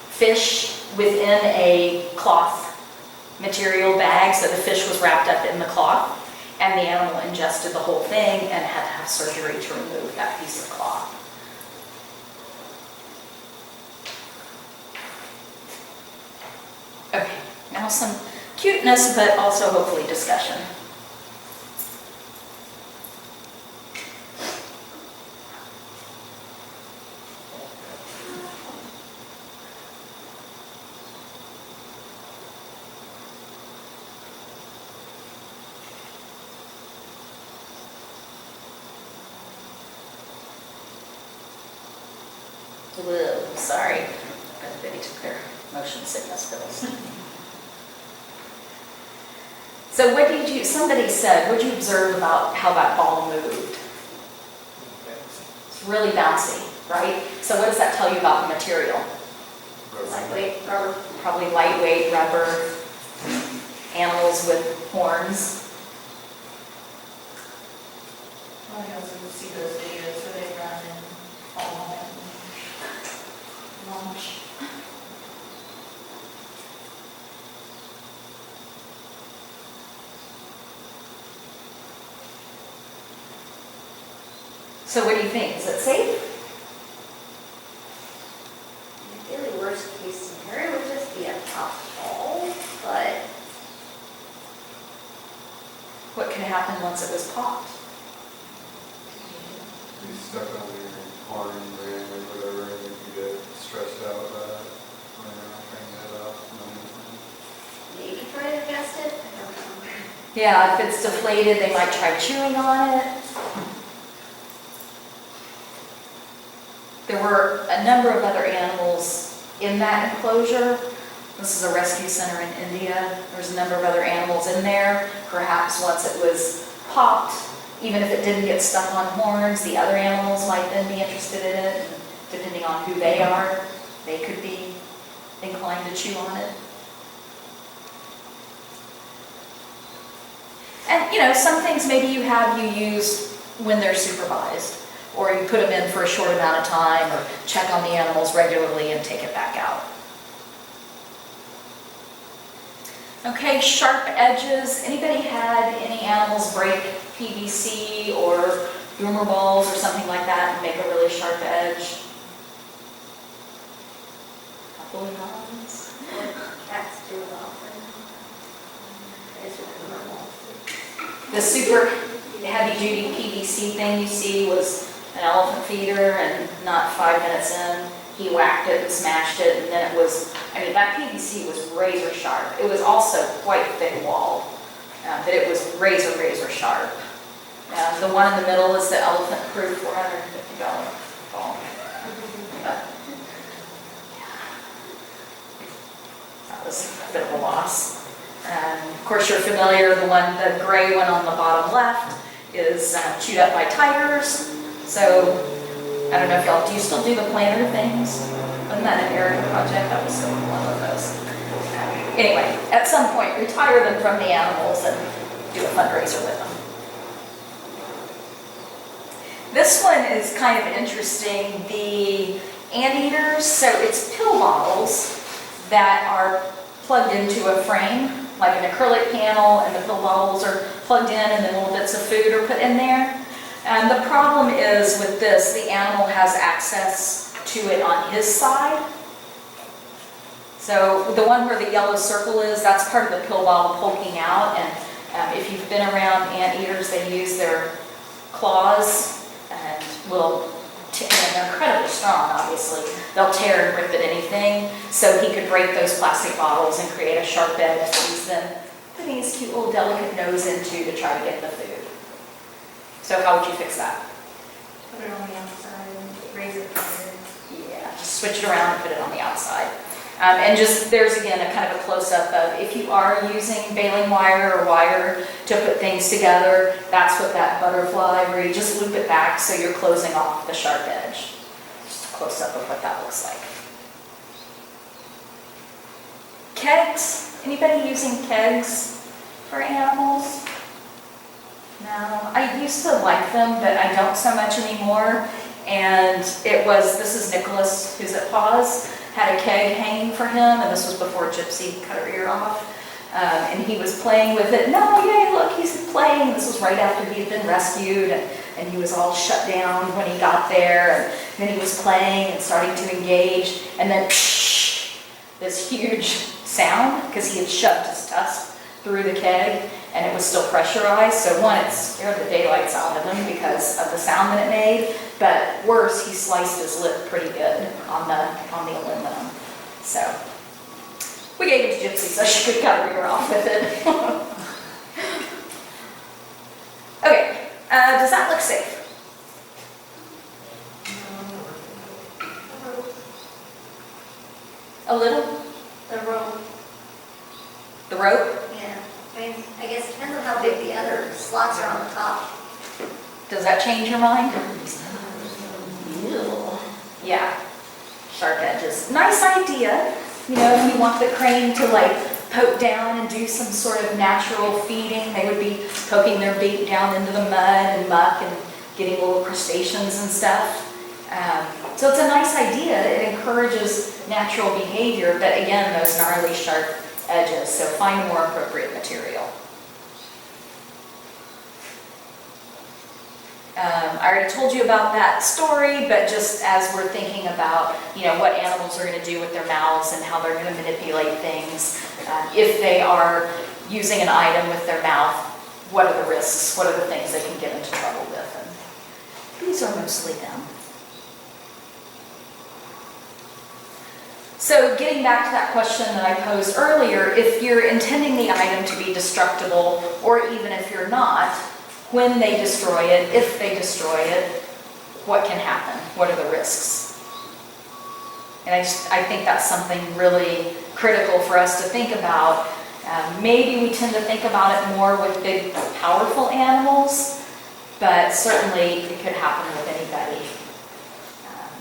fish within a cloth material bag, so the fish was wrapped up in the cloth, and the animal ingested the whole thing and had to have surgery to remove that piece of cloth. Okay, now some cuteness, but also hopefully discussion. Whoa, sorry. Everybody took their motion sickness pills. So somebody said, what did you observe about how that ball moved? It's really bouncy, right? So what does that tell you about the material? Lightweight rubber. Probably lightweight rubber. Animals with horns. I also see those videos where they run and fall and launch. So what do you think? Is it safe? Really worst case scenario would just be a top fall, but What could happen once it was popped? Be stuck on your horn ring or whatever, and you can get stressed out about it, running around trying to get it off. maybe try to adjust it. I don't know. Yeah, if it's deflated, they might try chewing on it. There were a number of other animals in that enclosure. This is a rescue center in India. There's a number of other animals in there. Perhaps once it was popped, even if it didn't get stuck on horns, the other animals might then be interested in it. And depending on who they are, they could be inclined to chew on it. And some things maybe you use when they're supervised, or you put them in for a short amount of time, or check on the animals regularly and take it back out. Okay, sharp edges. Anybody had any animals break PVC or boomer balls or something like that and make a really sharp edge? Couple of times. Cats do it often. It's normal. The super heavy duty PVC thing you see was elephant feeder, and not 5 minutes in, he whacked it and smashed it, and then it was, I mean, that PVC was razor sharp. It was also quite thick wall, but it was razor, razor sharp. The one in the middle is the elephant-proof $450 ball. But, that was a bit of a loss. Of course, you're familiar, the gray one on the bottom left is chewed up by tigers. So, I don't know if y'all, do you still do the planter things? Wasn't that an area project? That was so one of those. Anyway, at some point, retire them from the animals and do a fundraiser with them. This one is kind of interesting. The anteaters, so it's pill bottles that are plugged into a frame, like an acrylic panel, and the pill bottles are plugged in, and then little bits of food are put in there. And the problem is with this, the animal has access to it on his side. So the one where the yellow circle is, that's part of the pill bottle poking out. And if you've been around anteaters, they use their claws and will, and they're incredibly strong, obviously. They'll tear and rip at anything. So he could break those plastic bottles and create a sharp edge that he's then putting his cute little delicate nose into to try to get the food. So how would you fix that? Put it on the outside and raise it higher. Yeah, just switch it around and put it on the outside. And just, there's again a kind of a close-up of if you are using baling wire or wire to put things together, that's what that butterfly, where you just loop it back so you're closing off the sharp edge. Just a close-up of what that looks like. Kegs. Anybody using kegs for animals? No, I used to like them, but I don't so much anymore. And this is Nicholas, who's at Paws, had a keg hanging for him, and this was before Gypsy cut her ear off. And he was playing with it. No, yay, look, he's playing. This was right after he had been rescued, and he was all shut down when he got there. And then he was playing and starting to engage, and then this huge sound, because he had shoved his tusk through the keg, and it was still pressurized. So one, it scared the daylights out of him because of the sound that it made. But worse, he sliced his lip pretty good on the aluminum. So we gave it to Gypsy so she could cut her ear off with it. Okay, does that look safe? A little? The rope, The rope? yeah. I mean, I guess it depends on how big the other slots are on the top. Does that change your mind? Yeah, sharp edges. Nice idea. You know, if you want the crane to like poke down and do some sort of natural feeding, they would be poking their beak down into the mud and muck and getting little crustaceans and stuff. So it's a nice idea. It encourages natural behavior, but again, those gnarly sharp edges. So find a more appropriate material. I already told you about that story, but just as we're thinking about, you know, what animals are going to do with their mouths and how they're going to manipulate things, if they are using an item with their mouth, what are the risks? What are the things they can get into trouble with? And these are mostly them. So getting back to that question that I posed earlier, if you're intending the item to be destructible, or even if you're not, when they destroy it, if they destroy it, what can happen? What are the risks? And I think that's something really critical for us to think about. Maybe we tend to think about it more with big, powerful animals, but certainly it could happen with anybody.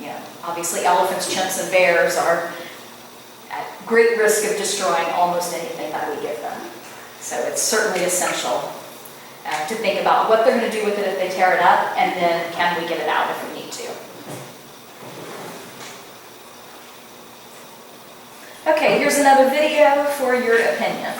You know, obviously elephants, chimps, and bears are at great risk of destroying almost anything that we give them. So it's certainly essential to think about what they're going to do with it if they tear it up, and then can we get it out if we need to. Okay, here's another video for your opinion.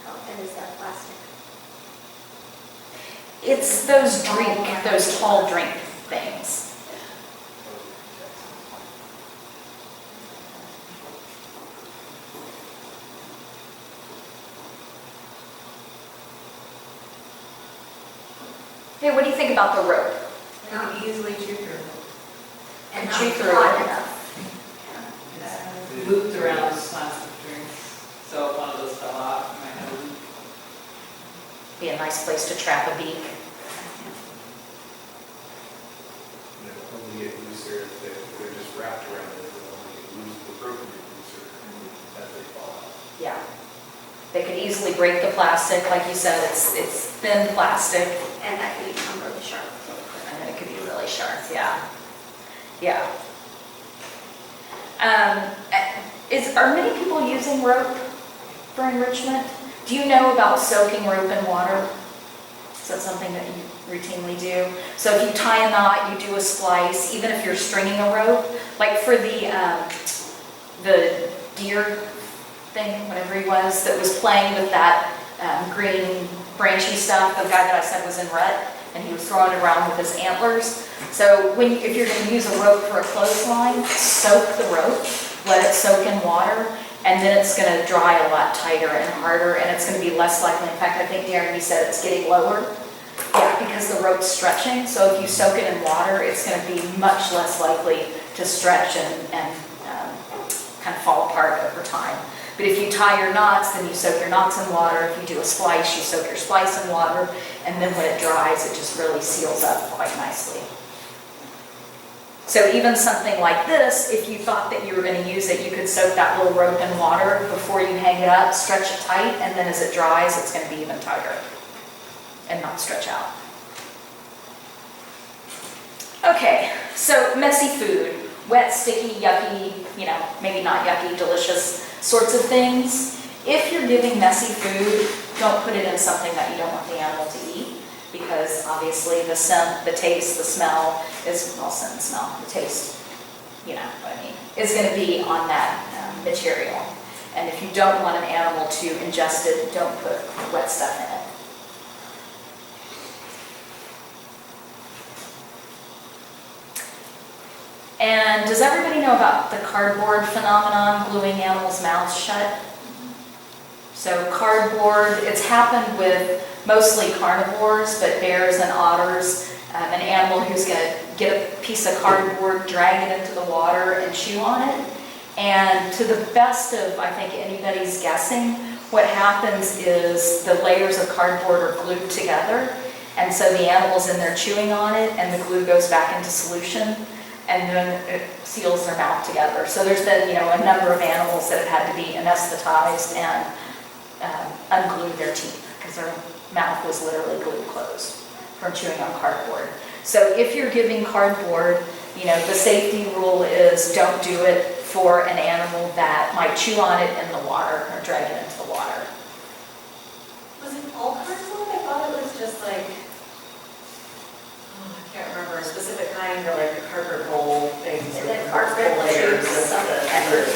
How thin is that plastic? It's those tall drink things. Hey, what do you think about the rope? Not easily chew through. And not Chew through hot it. enough. It's looped around plastic drinks, so if one of those fell off, you might have a leak. Be a nice place to trap a beak. Only get looser if they're just wrapped around it, they'll only get loose, the rope will get looser as they fall out. Yeah. They could easily break the plastic, like you said, it's thin plastic, And that could become really sharp. and then it could be really sharp, yeah. Yeah. Are many people using rope for enrichment? Do you know about soaking rope in water? Is that something that you routinely do? So if you tie a knot, you do a splice, even if you're stringing a rope, like for the deer thing, whatever he was, that was playing with that green branchy stuff, the guy that I said was in rut, and he was throwing it around with his antlers. So if you're going to use a rope for a clothesline, soak the rope, let it soak in water, and then it's going to dry a lot tighter and harder, and it's going to be less likely. In fact, I think Darren, you said it's getting lower. Yeah, because the rope's stretching, so if you soak it in water, it's going to be much less likely to stretch and kind of fall apart over time. But if you tie your knots, then you soak your knots in water. If you do a splice, you soak your splice in water, and then when it dries, it just really seals up quite nicely. So even something like this, if you thought that you were going to use it, you could soak that little rope in water before you hang it up, stretch it tight, and then as it dries, it's going to be even tighter and not stretch out. Okay, so messy food, wet, sticky, yucky, maybe not yucky, delicious sorts of things. If you're giving messy food, don't put it in something that you don't want the animal to eat, because obviously the scent, the taste, the smell is, well, scent and smell, the taste, you know what I mean, is going to be on that material. And if you don't want an animal to ingest it, don't put wet stuff in it. And does everybody know about the cardboard phenomenon, gluing animals' mouths shut? So cardboard, it's happened with mostly carnivores, but bears and otters. An animal who's going to get a piece of cardboard, drag it into the water, and chew on it. And to the best of, I think, anybody's guessing, what happens is the layers of cardboard are glued together. And so the animal's in there chewing on it, and the glue goes back into solution, and then it seals their mouth together. So there's been, a number of animals that have had to be anesthetized and unglue their teeth, because their mouth was literally glued closed from chewing on cardboard. So if you're giving cardboard, the safety rule is don't do it for an animal that might chew on it in the water or drag it into the water. Was it all cardboard? I thought it was just like, I can't remember, a specific kind, or like the cardboard bowl things And with then multiple cardboard layers tubes, of some the members.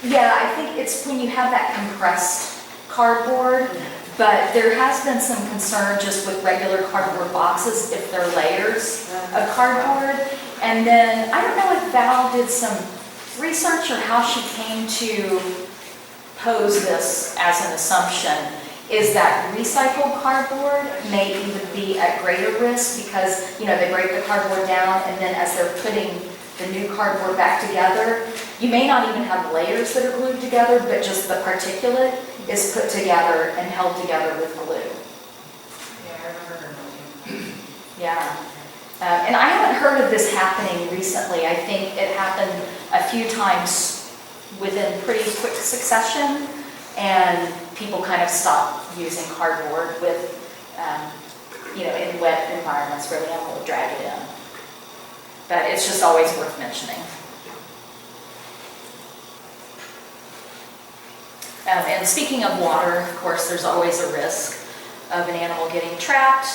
Yeah, I think it's when you have that compressed cardboard, but there has been some concern just with regular cardboard boxes if they're layers of cardboard. And then, I don't know if Val did some research or how she came to pose this as an assumption, is that recycled cardboard may even be at greater risk because, they break the cardboard down, and then as they're putting the new cardboard back together, you may not even have layers that are glued together, but just the particulate is put together and held together with glue. Yeah, I remember her mentioning. Yeah. And I haven't heard of this happening recently. I think it happened a few times within pretty quick succession, and people kind of stopped using cardboard with, in wet environments where the animal would drag it in. But it's just always worth mentioning. And speaking of water, of course, there's always a risk of an animal getting trapped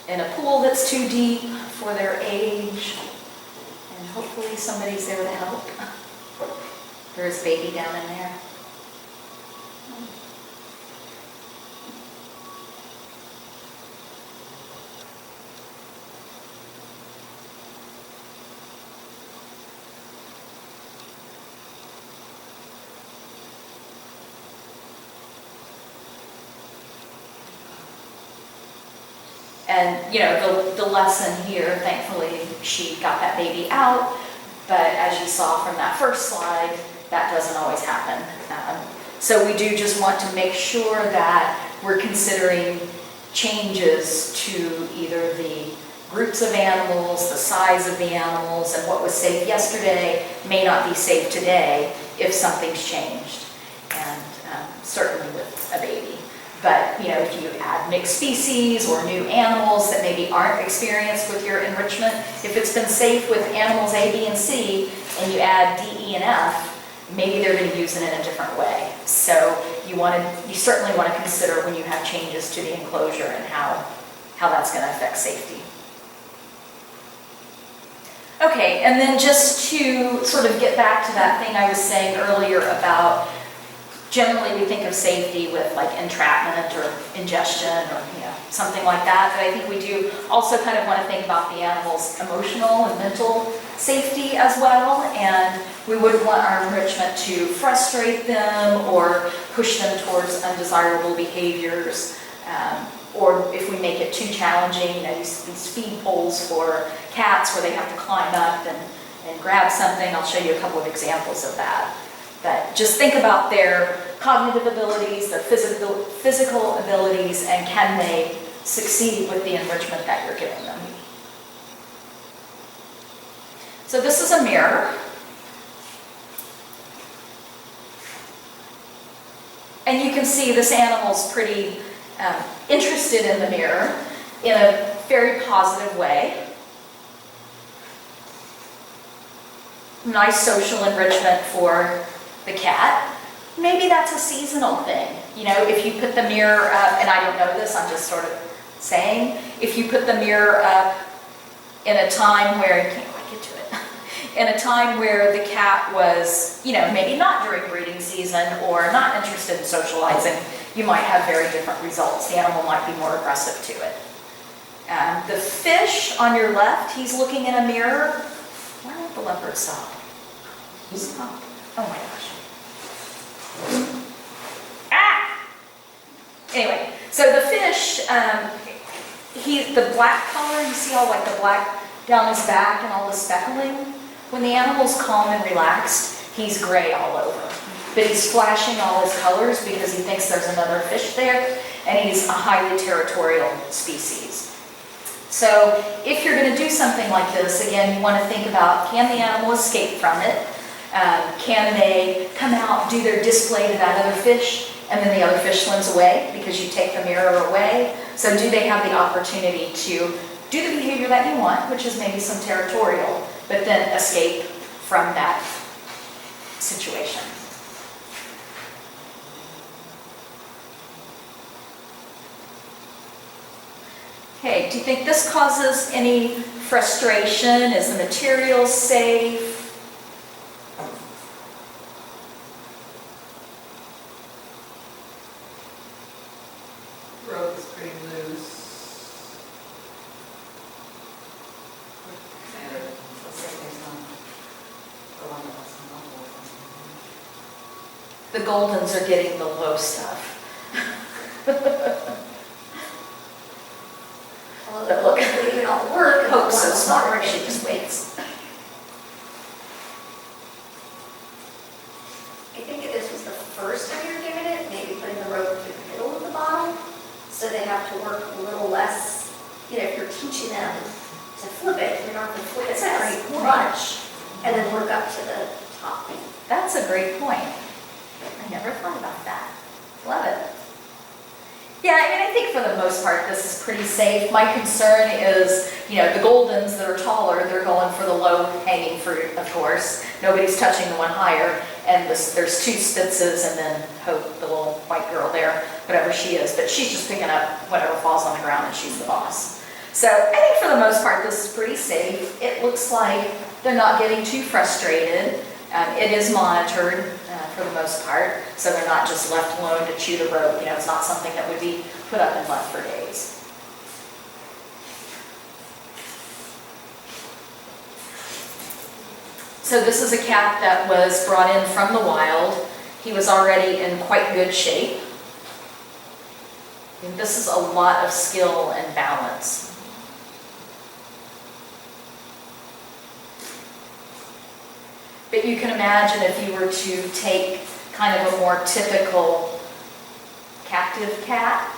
in a pool that's too deep for their age. And hopefully somebody's there to help. There's a baby down in there. And, you know, the lesson here, thankfully, she got that baby out, but as you saw from that first slide, that doesn't always happen. So we do just want to make sure that we're considering changes to either the groups of animals, the size of the animals, and what was safe yesterday may not be safe today if something's changed, and certainly with a baby. But, you know, if you add mixed species or new animals that maybe aren't experienced with your enrichment, if it's been safe with animals A, B, and C, and you add D, E, and F, maybe they're going to use it in a different way. So you certainly want to consider when you have changes to the enclosure and how that's going to affect safety. Okay, and then just to sort of get back to that thing I was saying earlier about, generally we think of safety with like entrapment or ingestion or, you know, something like that, but I think we do also kind of want to think about the animal's emotional and mental safety as well, and we wouldn't want our enrichment to frustrate them or push them towards undesirable behaviors, or if we make it too challenging, you know, these feed poles for cats where they have to climb up and grab something. I'll show you a couple of examples of that. But just think about their cognitive abilities, their physical abilities, and can they succeed with the enrichment that you're giving them. So this is a mirror. And you can see this animal's pretty interested in the mirror in a very positive way. Nice social enrichment for the cat. Maybe that's a seasonal thing. You know, if you put the mirror up, and I don't know this, I'm just sort of saying, if you put the mirror up in a time where, you can't quite get to it, in a time where the cat was, you know, maybe not during breeding season or not interested in socializing, you might have very different results. The animal might be more aggressive to it. The fish on your left, he's looking in a mirror. Why won't the leopard stop? Stop. Oh my gosh. Ah! Anyway, so the fish, the black color, you see all like the black down his back and all the speckling? When the animal's calm and relaxed, he's gray all over. But he's flashing all his colors because he thinks there's another fish there, and he's a highly territorial species. So if you're going to do something like this, again, you want to think about, can the animal escape from it? Can they come out, do their display to that other fish, and then the other fish swims away because you take the mirror away? So do they have the opportunity to do the behavior that you want, which is maybe some territorial, but then escape from that situation? Okay, do you think this causes any frustration? Is the material safe? Rope is pretty loose. The Goldens are getting the low stuff. Well, the book is leaving all the work. Hope's so smart, she just waits. I think if this was the first time you're giving it, maybe putting the rope through the middle of the bottle, so they have to work a little less, you know, if you're teaching them to flip it, you don't have to flip it That's a as great point. much, and then work up to the top. That's a great point. I never thought about that. Love it. Yeah, I mean, I think for the most part, this is pretty safe. My concern is, you know, the Goldens that are taller, they're going for the low-hanging fruit, of course. Nobody's touching the one higher, and there's two Spitzes, and then Hope, the little white girl there, whatever she is, but she's just picking up whatever falls on the ground, and she's the boss. So I think for the most part, this is pretty safe. It looks like they're not getting too frustrated. It is monitored for the most part, so they're not just left alone to chew the rope. You know, it's not something that would be put up and left for days. So this is a cat that was brought in from the wild. He was already in quite good shape. And this is a lot of skill and balance. But you can imagine if you were to take kind of a more typical captive cat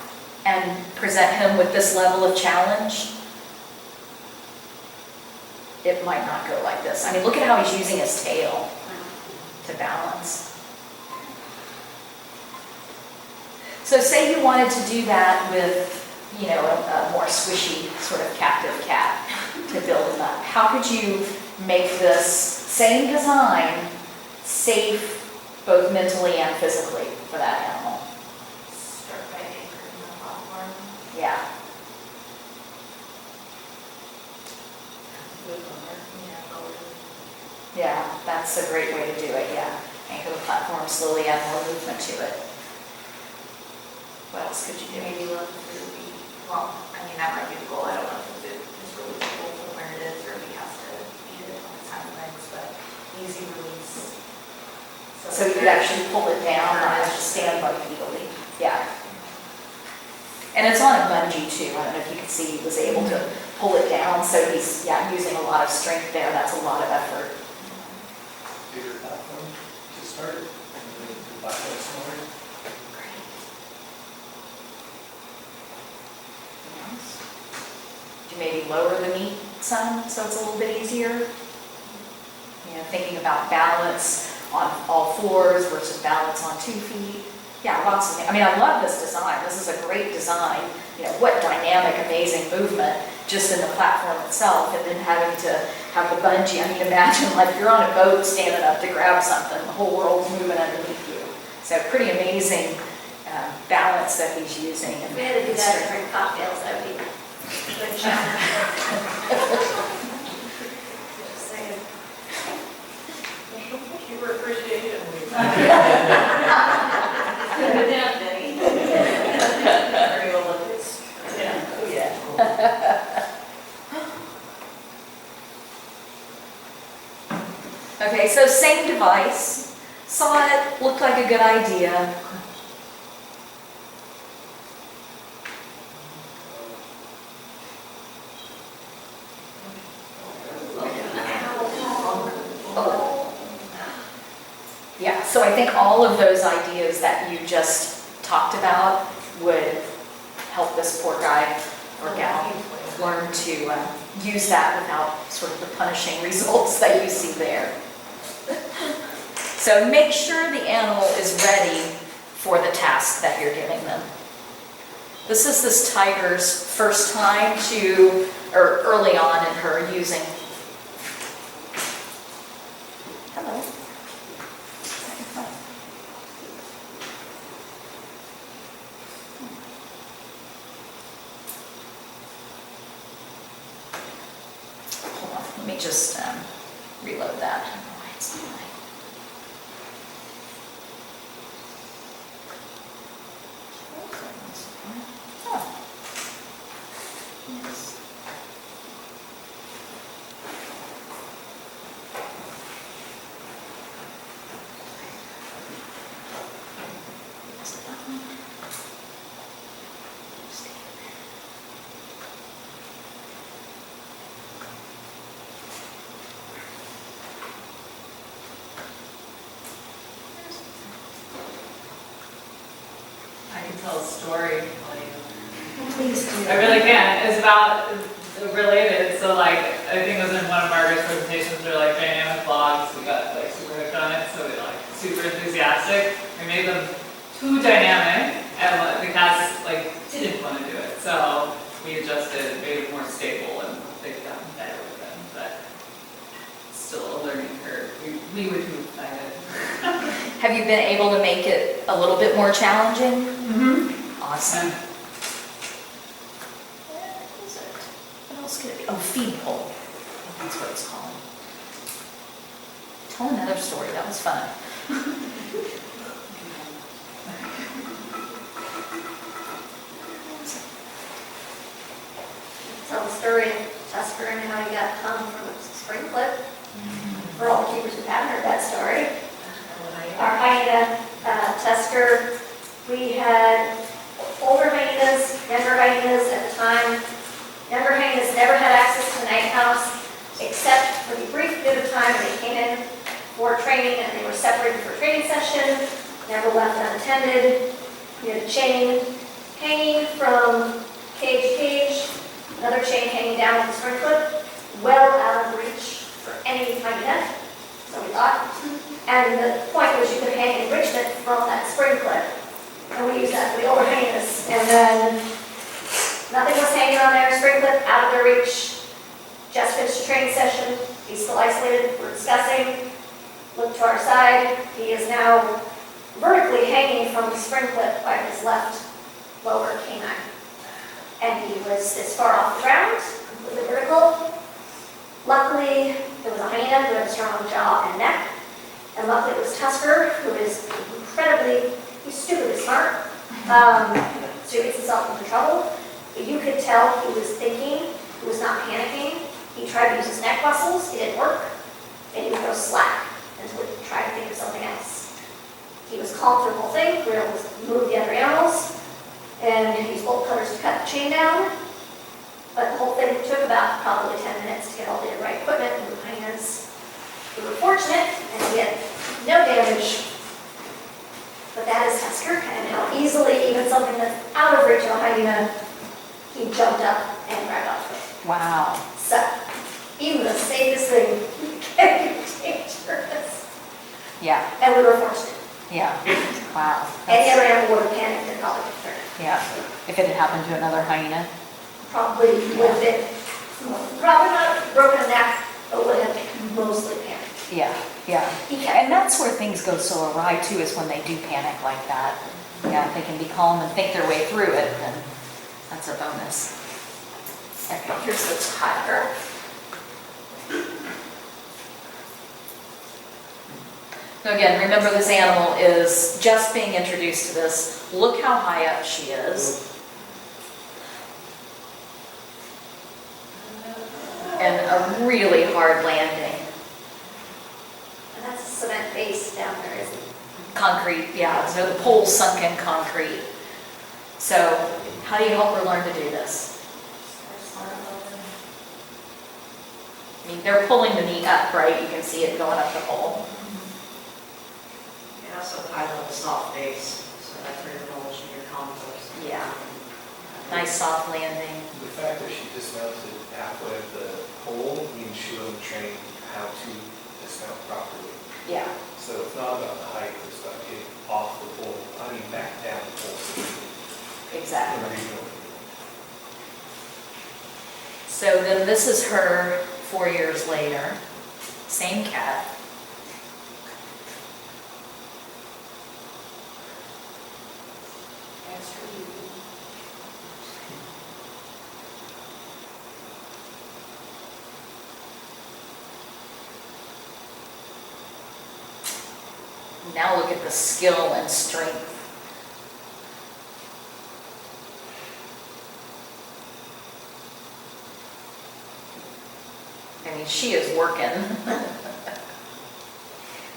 and present him with this level of challenge, it might not go like this. I mean, look at how he's using his tail to balance. So say you wanted to do that with, you know, a more squishy sort of captive cat to build him up. How could you make this same design safe both mentally and physically for that animal? Start by anchoring the platform. Yeah. Yeah, that's a great way to do it, yeah. Anchor the platform, slowly add more movement to it. What else could you do? Maybe look through the, well, I mean, that might be the goal, I don't know if it is really cool from where it is, or if he has to eat it on his hind legs, but easy release. So you could actually pull it down, not have to stand bipedally. Yeah. And it's on a bungee too. I don't know if you can see he was able to pull it down, so he's, yeah, using a lot of strength there. That's a lot of effort. Bigger platform to start, and then the platform smaller. Do you maybe lower the meat some so it's a little bit easier? You know, thinking about balance on all fours versus balance on 2 feet. Yeah, lots of, I mean, I love this design. This is a great design. You know, what dynamic, amazing movement just in the platform itself, and then having to have the bungee. I mean, imagine like you're on a boat standing up to grab something, the whole world's moving underneath you. So pretty amazing balance that he's using. If we had to do that to drink cocktails, that would be a good challenge. Just saying. Keyword appreciation week. Good enough, Denny. Are you Olympics? Yeah. Oh, yeah. Okay, so same device. Saw it, looked like a good idea. Yeah, so I think all of those ideas that you just talked about would help this poor guy or gal learn to use that without sort of the punishing results that you see there. So make sure the animal is ready for the task that you're giving them. This is this tiger's first time to, or early on in her using. Hello. Hold on, let me just reload that. I don't know why it's not right. Oh. Yes. Is it that one? Stay there. I can tell a story. Please do. I really can. It's about related. So like, I think it was in one of Margaret's presentations, they're like dynamic blogs. We got like super hooked on it. So we like super enthusiastic. We made them too dynamic, and the cats like didn't want to do it. So we adjusted, made it more stable, and they've gotten better with them. But still a learning curve. We were too excited. Have you been able to make it a little bit more challenging? Mm-hmm. Awesome. Where is it? What else could it be? Oh, feed pole. That's what it's called. Tell another story. That was fun. Tell the story of Tusker and how he got hung from a spring clip. For all the keepers who haven't heard that story. Our hyena, Tusker, we had older hyenas, younger hyenas at the time. Younger hyenas never had access to the night house, except for the brief bit of time when they came in for training and they were separated for a training session, never left unattended. We had a chain hanging from cage to cage, another chain hanging down with the spring clip, well out of reach for any hyena, so we thought. And the point was you could hang enrichment from that spring clip. And we used that for the older hyenas. And then nothing was hanging on there, spring clip out of their reach. Just finished a training session. He's still isolated. We're discussing. Look to our side. He is now vertically hanging from the spring clip by his left lower canine. And he was this far off the ground, completely vertical. Luckily, there was a hyena who had a strong jaw and neck. And luckily it was Tusker, who is incredibly, he's stupidly smart. So he gets himself into trouble. But you could tell he was thinking, he was not panicking. He tried to use his neck muscles, it didn't work. And he would go slack until he tried to think of something else. He was calm through the whole thing. We were able to move the other animals and use bolt cutters to cut the chain down. But the whole thing took about probably 10 minutes to get all the right equipment and move hyenas. We were fortunate and we had no damage. But that is Tusker, and how easily, even something that's out of reach of a hyena, he jumped up and grabbed onto it. Wow. So, even the safest thing can be dangerous. Yeah, And we were fortunate. yeah, wow. Any other animal would have panicked and probably turned. Yeah, if it had happened to another hyena. Probably would have been, probably not broken a neck, but would have mostly panicked. Yeah, yeah. He kept And that's where things go so awry too, is when they do panic like that. Yeah, if they can be calm and think their way through it, then that's a bonus. Okay, here's the tiger. So again, remember this animal is just being introduced to this. Look how high up she is. And a really hard landing. And that's a cement base down there, isn't it? Concrete, yeah, so the pole's sunk in concrete. So how do you help her learn to do this? I mean, they're pulling the knee up, right? You can see it going up the pole. You also tie on a soft base, so that's where you're mulching your compost. Yeah. Nice soft landing. The fact that she dismounted halfway of the pole means she wasn't trained how to dismount properly. Yeah. So it's not about the height, it's about getting off the pole, back down the pole. Exactly. Whenever you go. So then this is her 4 years later. Same cat. Now look at the skill and strength. I mean, she is working.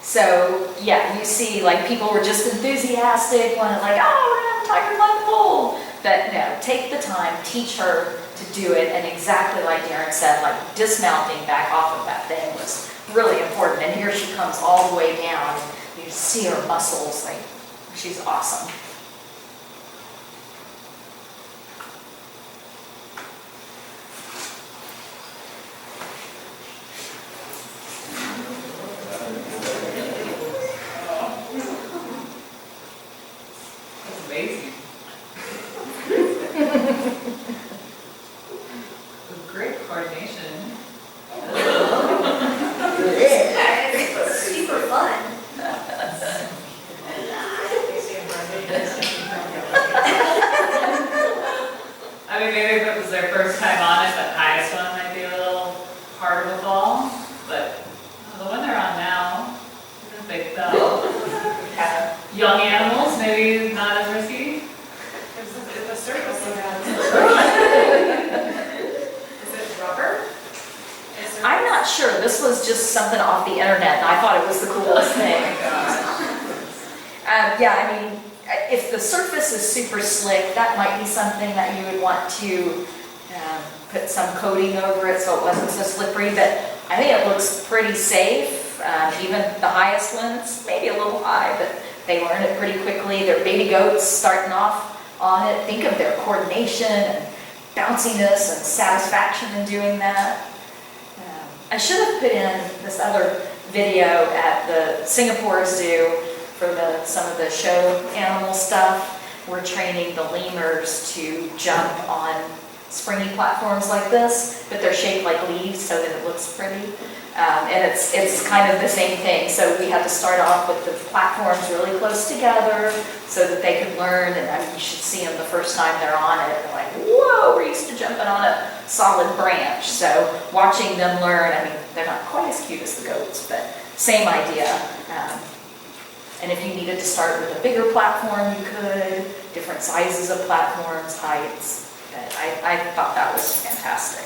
So, yeah, you see, like, people were just enthusiastic, wanted like, oh, we're gonna have a tiger climb the pole. But no, take the time, teach her to do it, and exactly like Darren said, like, dismounting back off of that thing was really important. And here she comes all the way down. You see her muscles, like, she's awesome. That's amazing. Great coordination. It's super fun. I mean, maybe if it was their first time on it, the highest one might be a little harder to fall, but the one they're on now, even if they fell, young animals, maybe not as risky. It's a surface around. Is it rubber? I'm not sure. This was just something off the internet, and I thought it was the coolest thing. Yeah, I mean, if the surface is super slick, that might be something that you would want to put some coating over it so it wasn't so slippery, but I think it looks pretty safe. Even the highest ones, maybe a little high, but they learn it pretty quickly. They're baby goats starting off on it. Think of their coordination and bounciness and satisfaction in doing that. I should have put in this other video at the Singapore Zoo for some of the show animal stuff. We're training the lemurs to jump on springy platforms like this, but they're shaped like leaves so that it looks pretty. And it's kind of the same thing. So we had to start off with the platforms really close together so that they could learn. And I mean, you should see them the first time they're on it. They're like, whoa, we're used to jumping on a solid branch. So watching them learn, I mean, they're not quite as cute as the goats, but same idea. And if you needed to start with a bigger platform, you could, different sizes of platforms, heights. But I thought that was fantastic.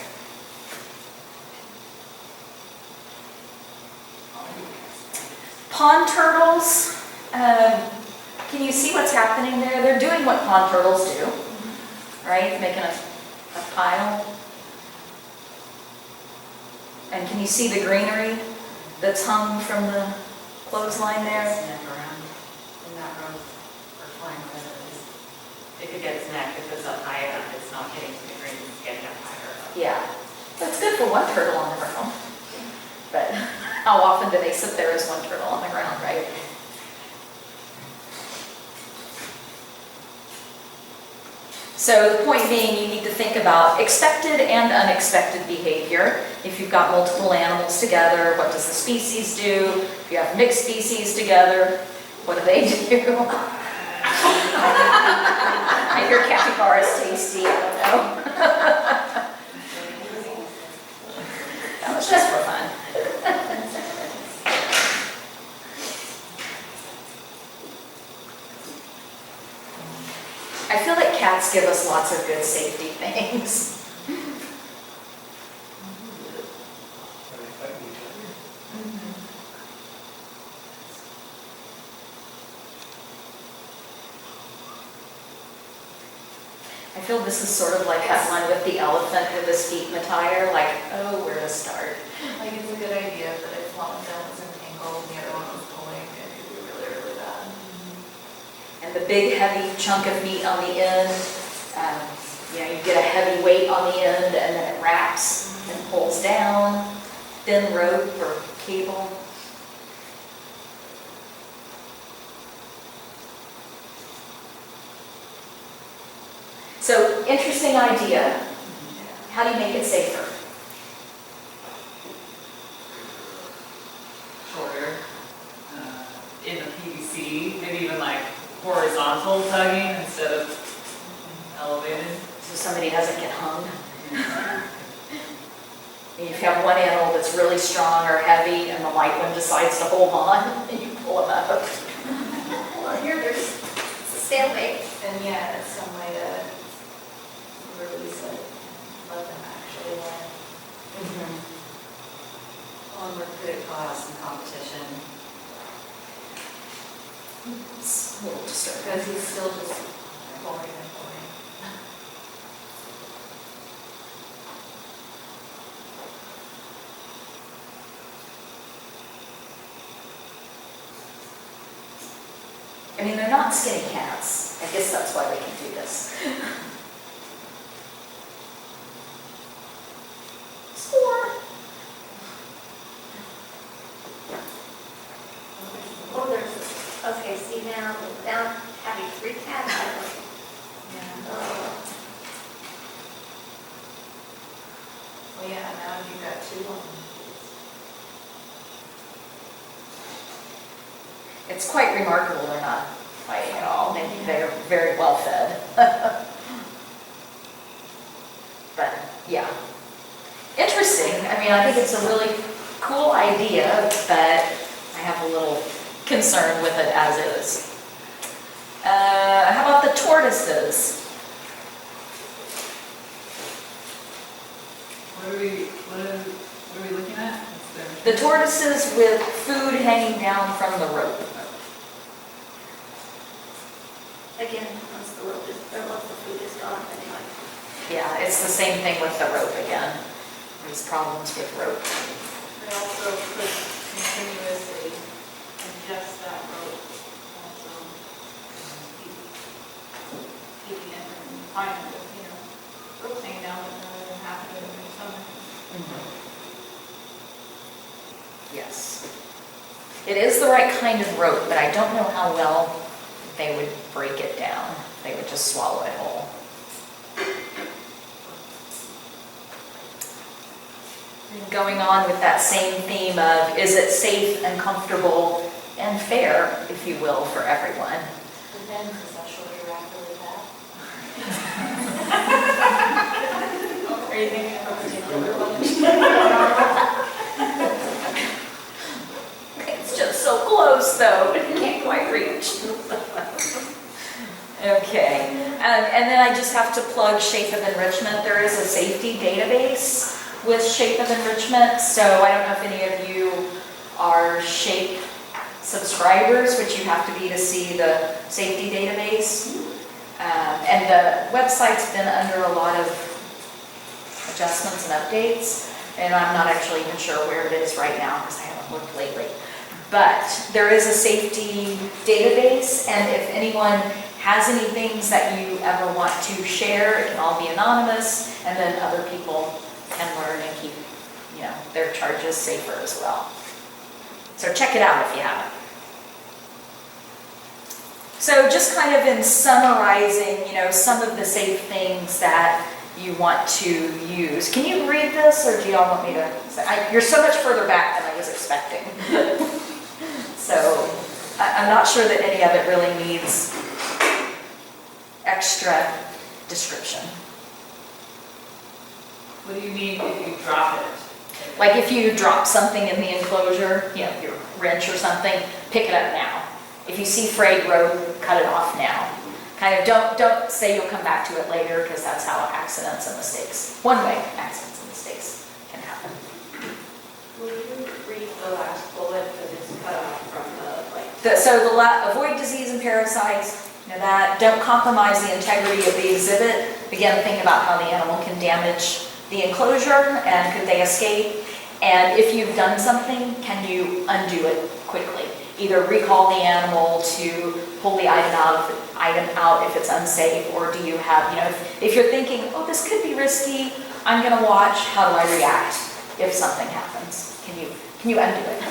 Pond turtles, can you see what's happening there? They're doing what pond turtles do, right? Making a pile. And can you see the greenery that's hung from the clothesline there? Neck around in that row or flying around. It could get its neck if it's up high enough, it's not getting to the green, it's getting up higher up. Yeah, that's good for one turtle on the ground. But how often do they sit there as one turtle on the ground, right? So the point being, you need to think about expected and unexpected behavior. If you've got multiple animals together, what does the species do? If you have mixed species together, what do they do? I hear capybara is tasty, I don't know. That was just for fun. I feel like cats give us lots of good safety things. I feel this is sort of like that one with the elephant with his feet in the tire, like, oh, where to start? Like, it's a good idea, but if one of them was entangled and the other one was pulling, it could be really, really bad. And the big heavy chunk of meat on the end, you get a heavy weight on the end and then it wraps and pulls down, thin rope or cable. So, interesting idea. How do you make it safer? Shorter, in the PVC, maybe even like horizontal tugging instead of elevated. So somebody doesn't get hung. And if you have one animal that's really strong or heavy and the light one decides to hold on, and you pull them up. Well, here, there's a stalemate. And yeah, it's some way to release it, let them actually learn. Well, and could it cause some competition? It's a little disturbing. Because he's still just pulling and pulling. I mean, they're not skinny cats. I guess that's why they can do this. Score. Oh, there's, okay, see now, without having 3 cats, Yeah. oh, Well, yeah, now you've got 2 of them. It's quite remarkable they're not fighting at all. They're very well fed. But, yeah. Interesting. I mean, I think it's a really cool idea, but I have a little concern with it as is. How about the tortoises? What are we looking at? The tortoises with food hanging down from the rope. Yeah, it's the same thing with the rope again. There's problems with rope. They also could continuously adjust that rope, also keeping it from finding, rope hanging down, but rather than happening in the summer. Yes. It is the right kind of rope, but I don't know how well they would break it down. They would just swallow it whole. And going on with that same theme of, is it safe and comfortable and fair, if you will, for everyone? Depends, is that short or after with that? Are you thinking of a particular one? It's just so close, though, but you can't quite reach. Okay, and then I just have to plug Shape of Enrichment. There is a safety database with Shape of Enrichment, so I don't know if any of you are Shape subscribers, which you have to be to see the safety database. And the website's been under a lot of adjustments and updates, and I'm not actually even sure where it is right now because I haven't looked lately. But there is a safety database, and if anyone has any things that you ever want to share, it can all be anonymous, and then other people can learn and keep, their charges safer as well. So check it out if you haven't. So just kind of in summarizing, some of the safe things that you want to use. Can you read this, or do y'all want me to? You're so much further back than I was expecting. So I'm not sure that any of it really needs extra description. What do you mean if you drop it? Like if you drop something in the enclosure, your wrench or something, pick it up now. If you see frayed rope, cut it off now. Kind of don't say you'll come back to it later, because that's how accidents and mistakes, one-way accidents and mistakes can happen. Will you read the last bullet, because it's cut off from Avoid disease and parasites. That don't compromise the integrity of the exhibit. Again, think about how the animal can damage the enclosure and could they escape. And if you've done something, can you undo it quickly? Either recall the animal to pull the item out if it's unsafe, or do you have, if you're thinking, oh, this could be risky, I'm going to watch, how do I react if something happens? Can you undo it?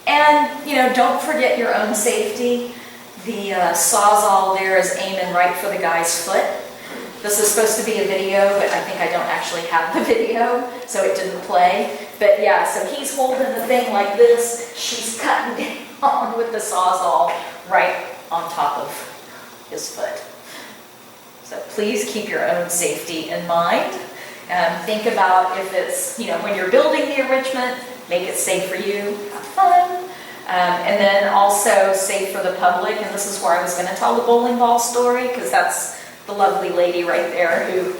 And, don't forget your own safety. The Sawzall there is aiming right for the guy's foot. This is supposed to be a video, but I think I don't actually have the video, so it didn't play. But yeah, so he's holding the thing like this. She's cutting down with the Sawzall right on top of his foot. So please keep your own safety in mind. Think about if it's, when you're building the enrichment, make it safe for you, have fun. And then also safe for the public. And this is where I was going to tell the bowling ball story, because that's the lovely lady right there who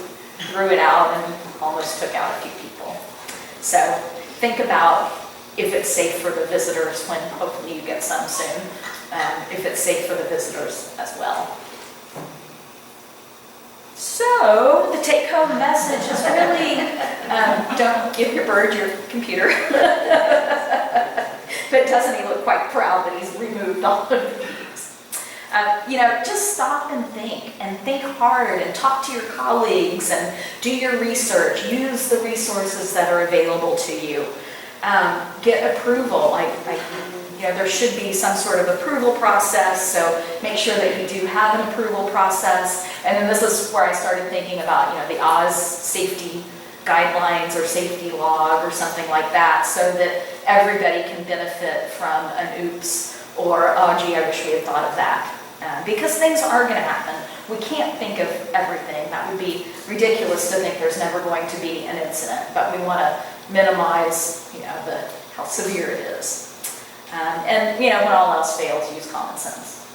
threw it out and almost took out a few people. So think about if it's safe for the visitors when hopefully you get some soon, if it's safe for the visitors as well. So the take-home message is really, don't give your bird your computer. But doesn't he look quite proud that he's removed all of these? Just stop and think hard and talk to your colleagues and do your research. Use the resources that are available to you. Get approval. There should be some sort of approval process, so make sure that you do have an approval process. And then this is where I started thinking about, the Oz safety guidelines or safety log or something like that, so that everybody can benefit from an oops or, oh gee, I wish we had thought of that. Because things are going to happen. We can't think of everything. That would be ridiculous to think there's never going to be an incident, but we want to minimize, how severe it is. And when all else fails, use common sense,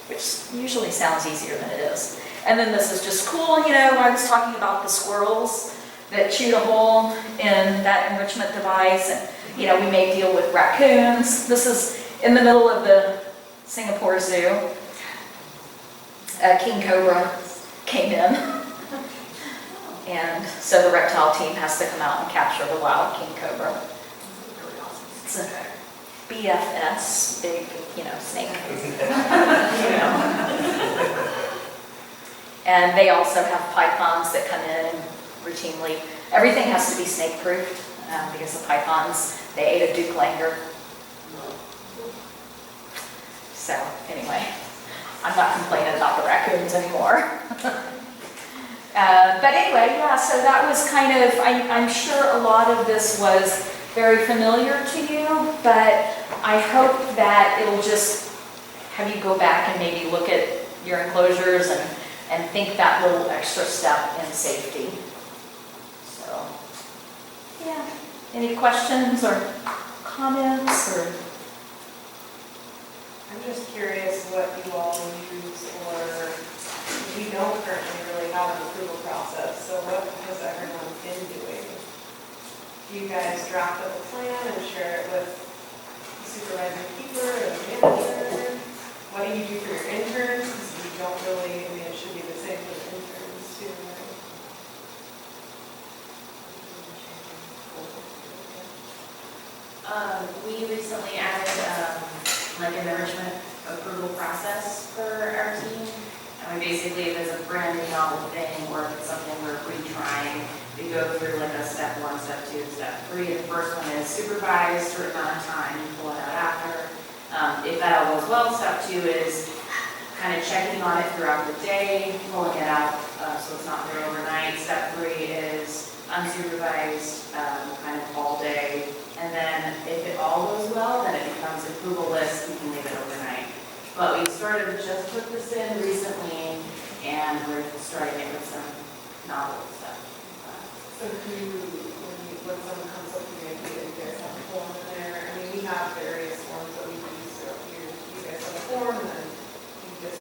which usually sounds easier than it is. And then this is just cool, I was talking about the squirrels that chewed a hole in that enrichment device, and we may deal with raccoons. This is in the middle of the Singapore Zoo. a king cobra came in. And so the reptile team has to come out and capture the wild king cobra. It's a BFS, big, snake. And they also have pythons that come in and routinely, everything has to be snake-proof because the pythons, they ate a Duke Langer. So anyway, I'm not complaining about the raccoons anymore. But anyway, yeah, so that was kind of, I'm sure a lot of this was very familiar to you, but I hope that it'll just have you go back and maybe look at your enclosures and think that little extra step in safety. So, yeah. Any questions or comments or? I'm just curious what you all use, or we don't currently really have an approval process, so what has everyone been doing? Do you guys draft up a plan and share it with the supervising keeper or the manager? What do you do for your interns? Because we don't really, it should be the same for the interns too, right? We recently added like an enrichment approval process for our team. And we basically, if it's a brand new novel thing or if it's something we're retrying, we go through like a step 1, step 2, step 3. The first one is supervised for a amount of time, you pull it out after. If that all goes well, step 2 is kind of checking on it throughout the day, pulling it out so it's not there overnight. Step 3 is unsupervised, kind of all day. And then if it all goes well, then it becomes an approval list, we can leave it overnight. But we sort of just put this in recently, and we're starting it with some novel stuff. So when someone comes up to me, do you guys have a form in there? I mean, we have their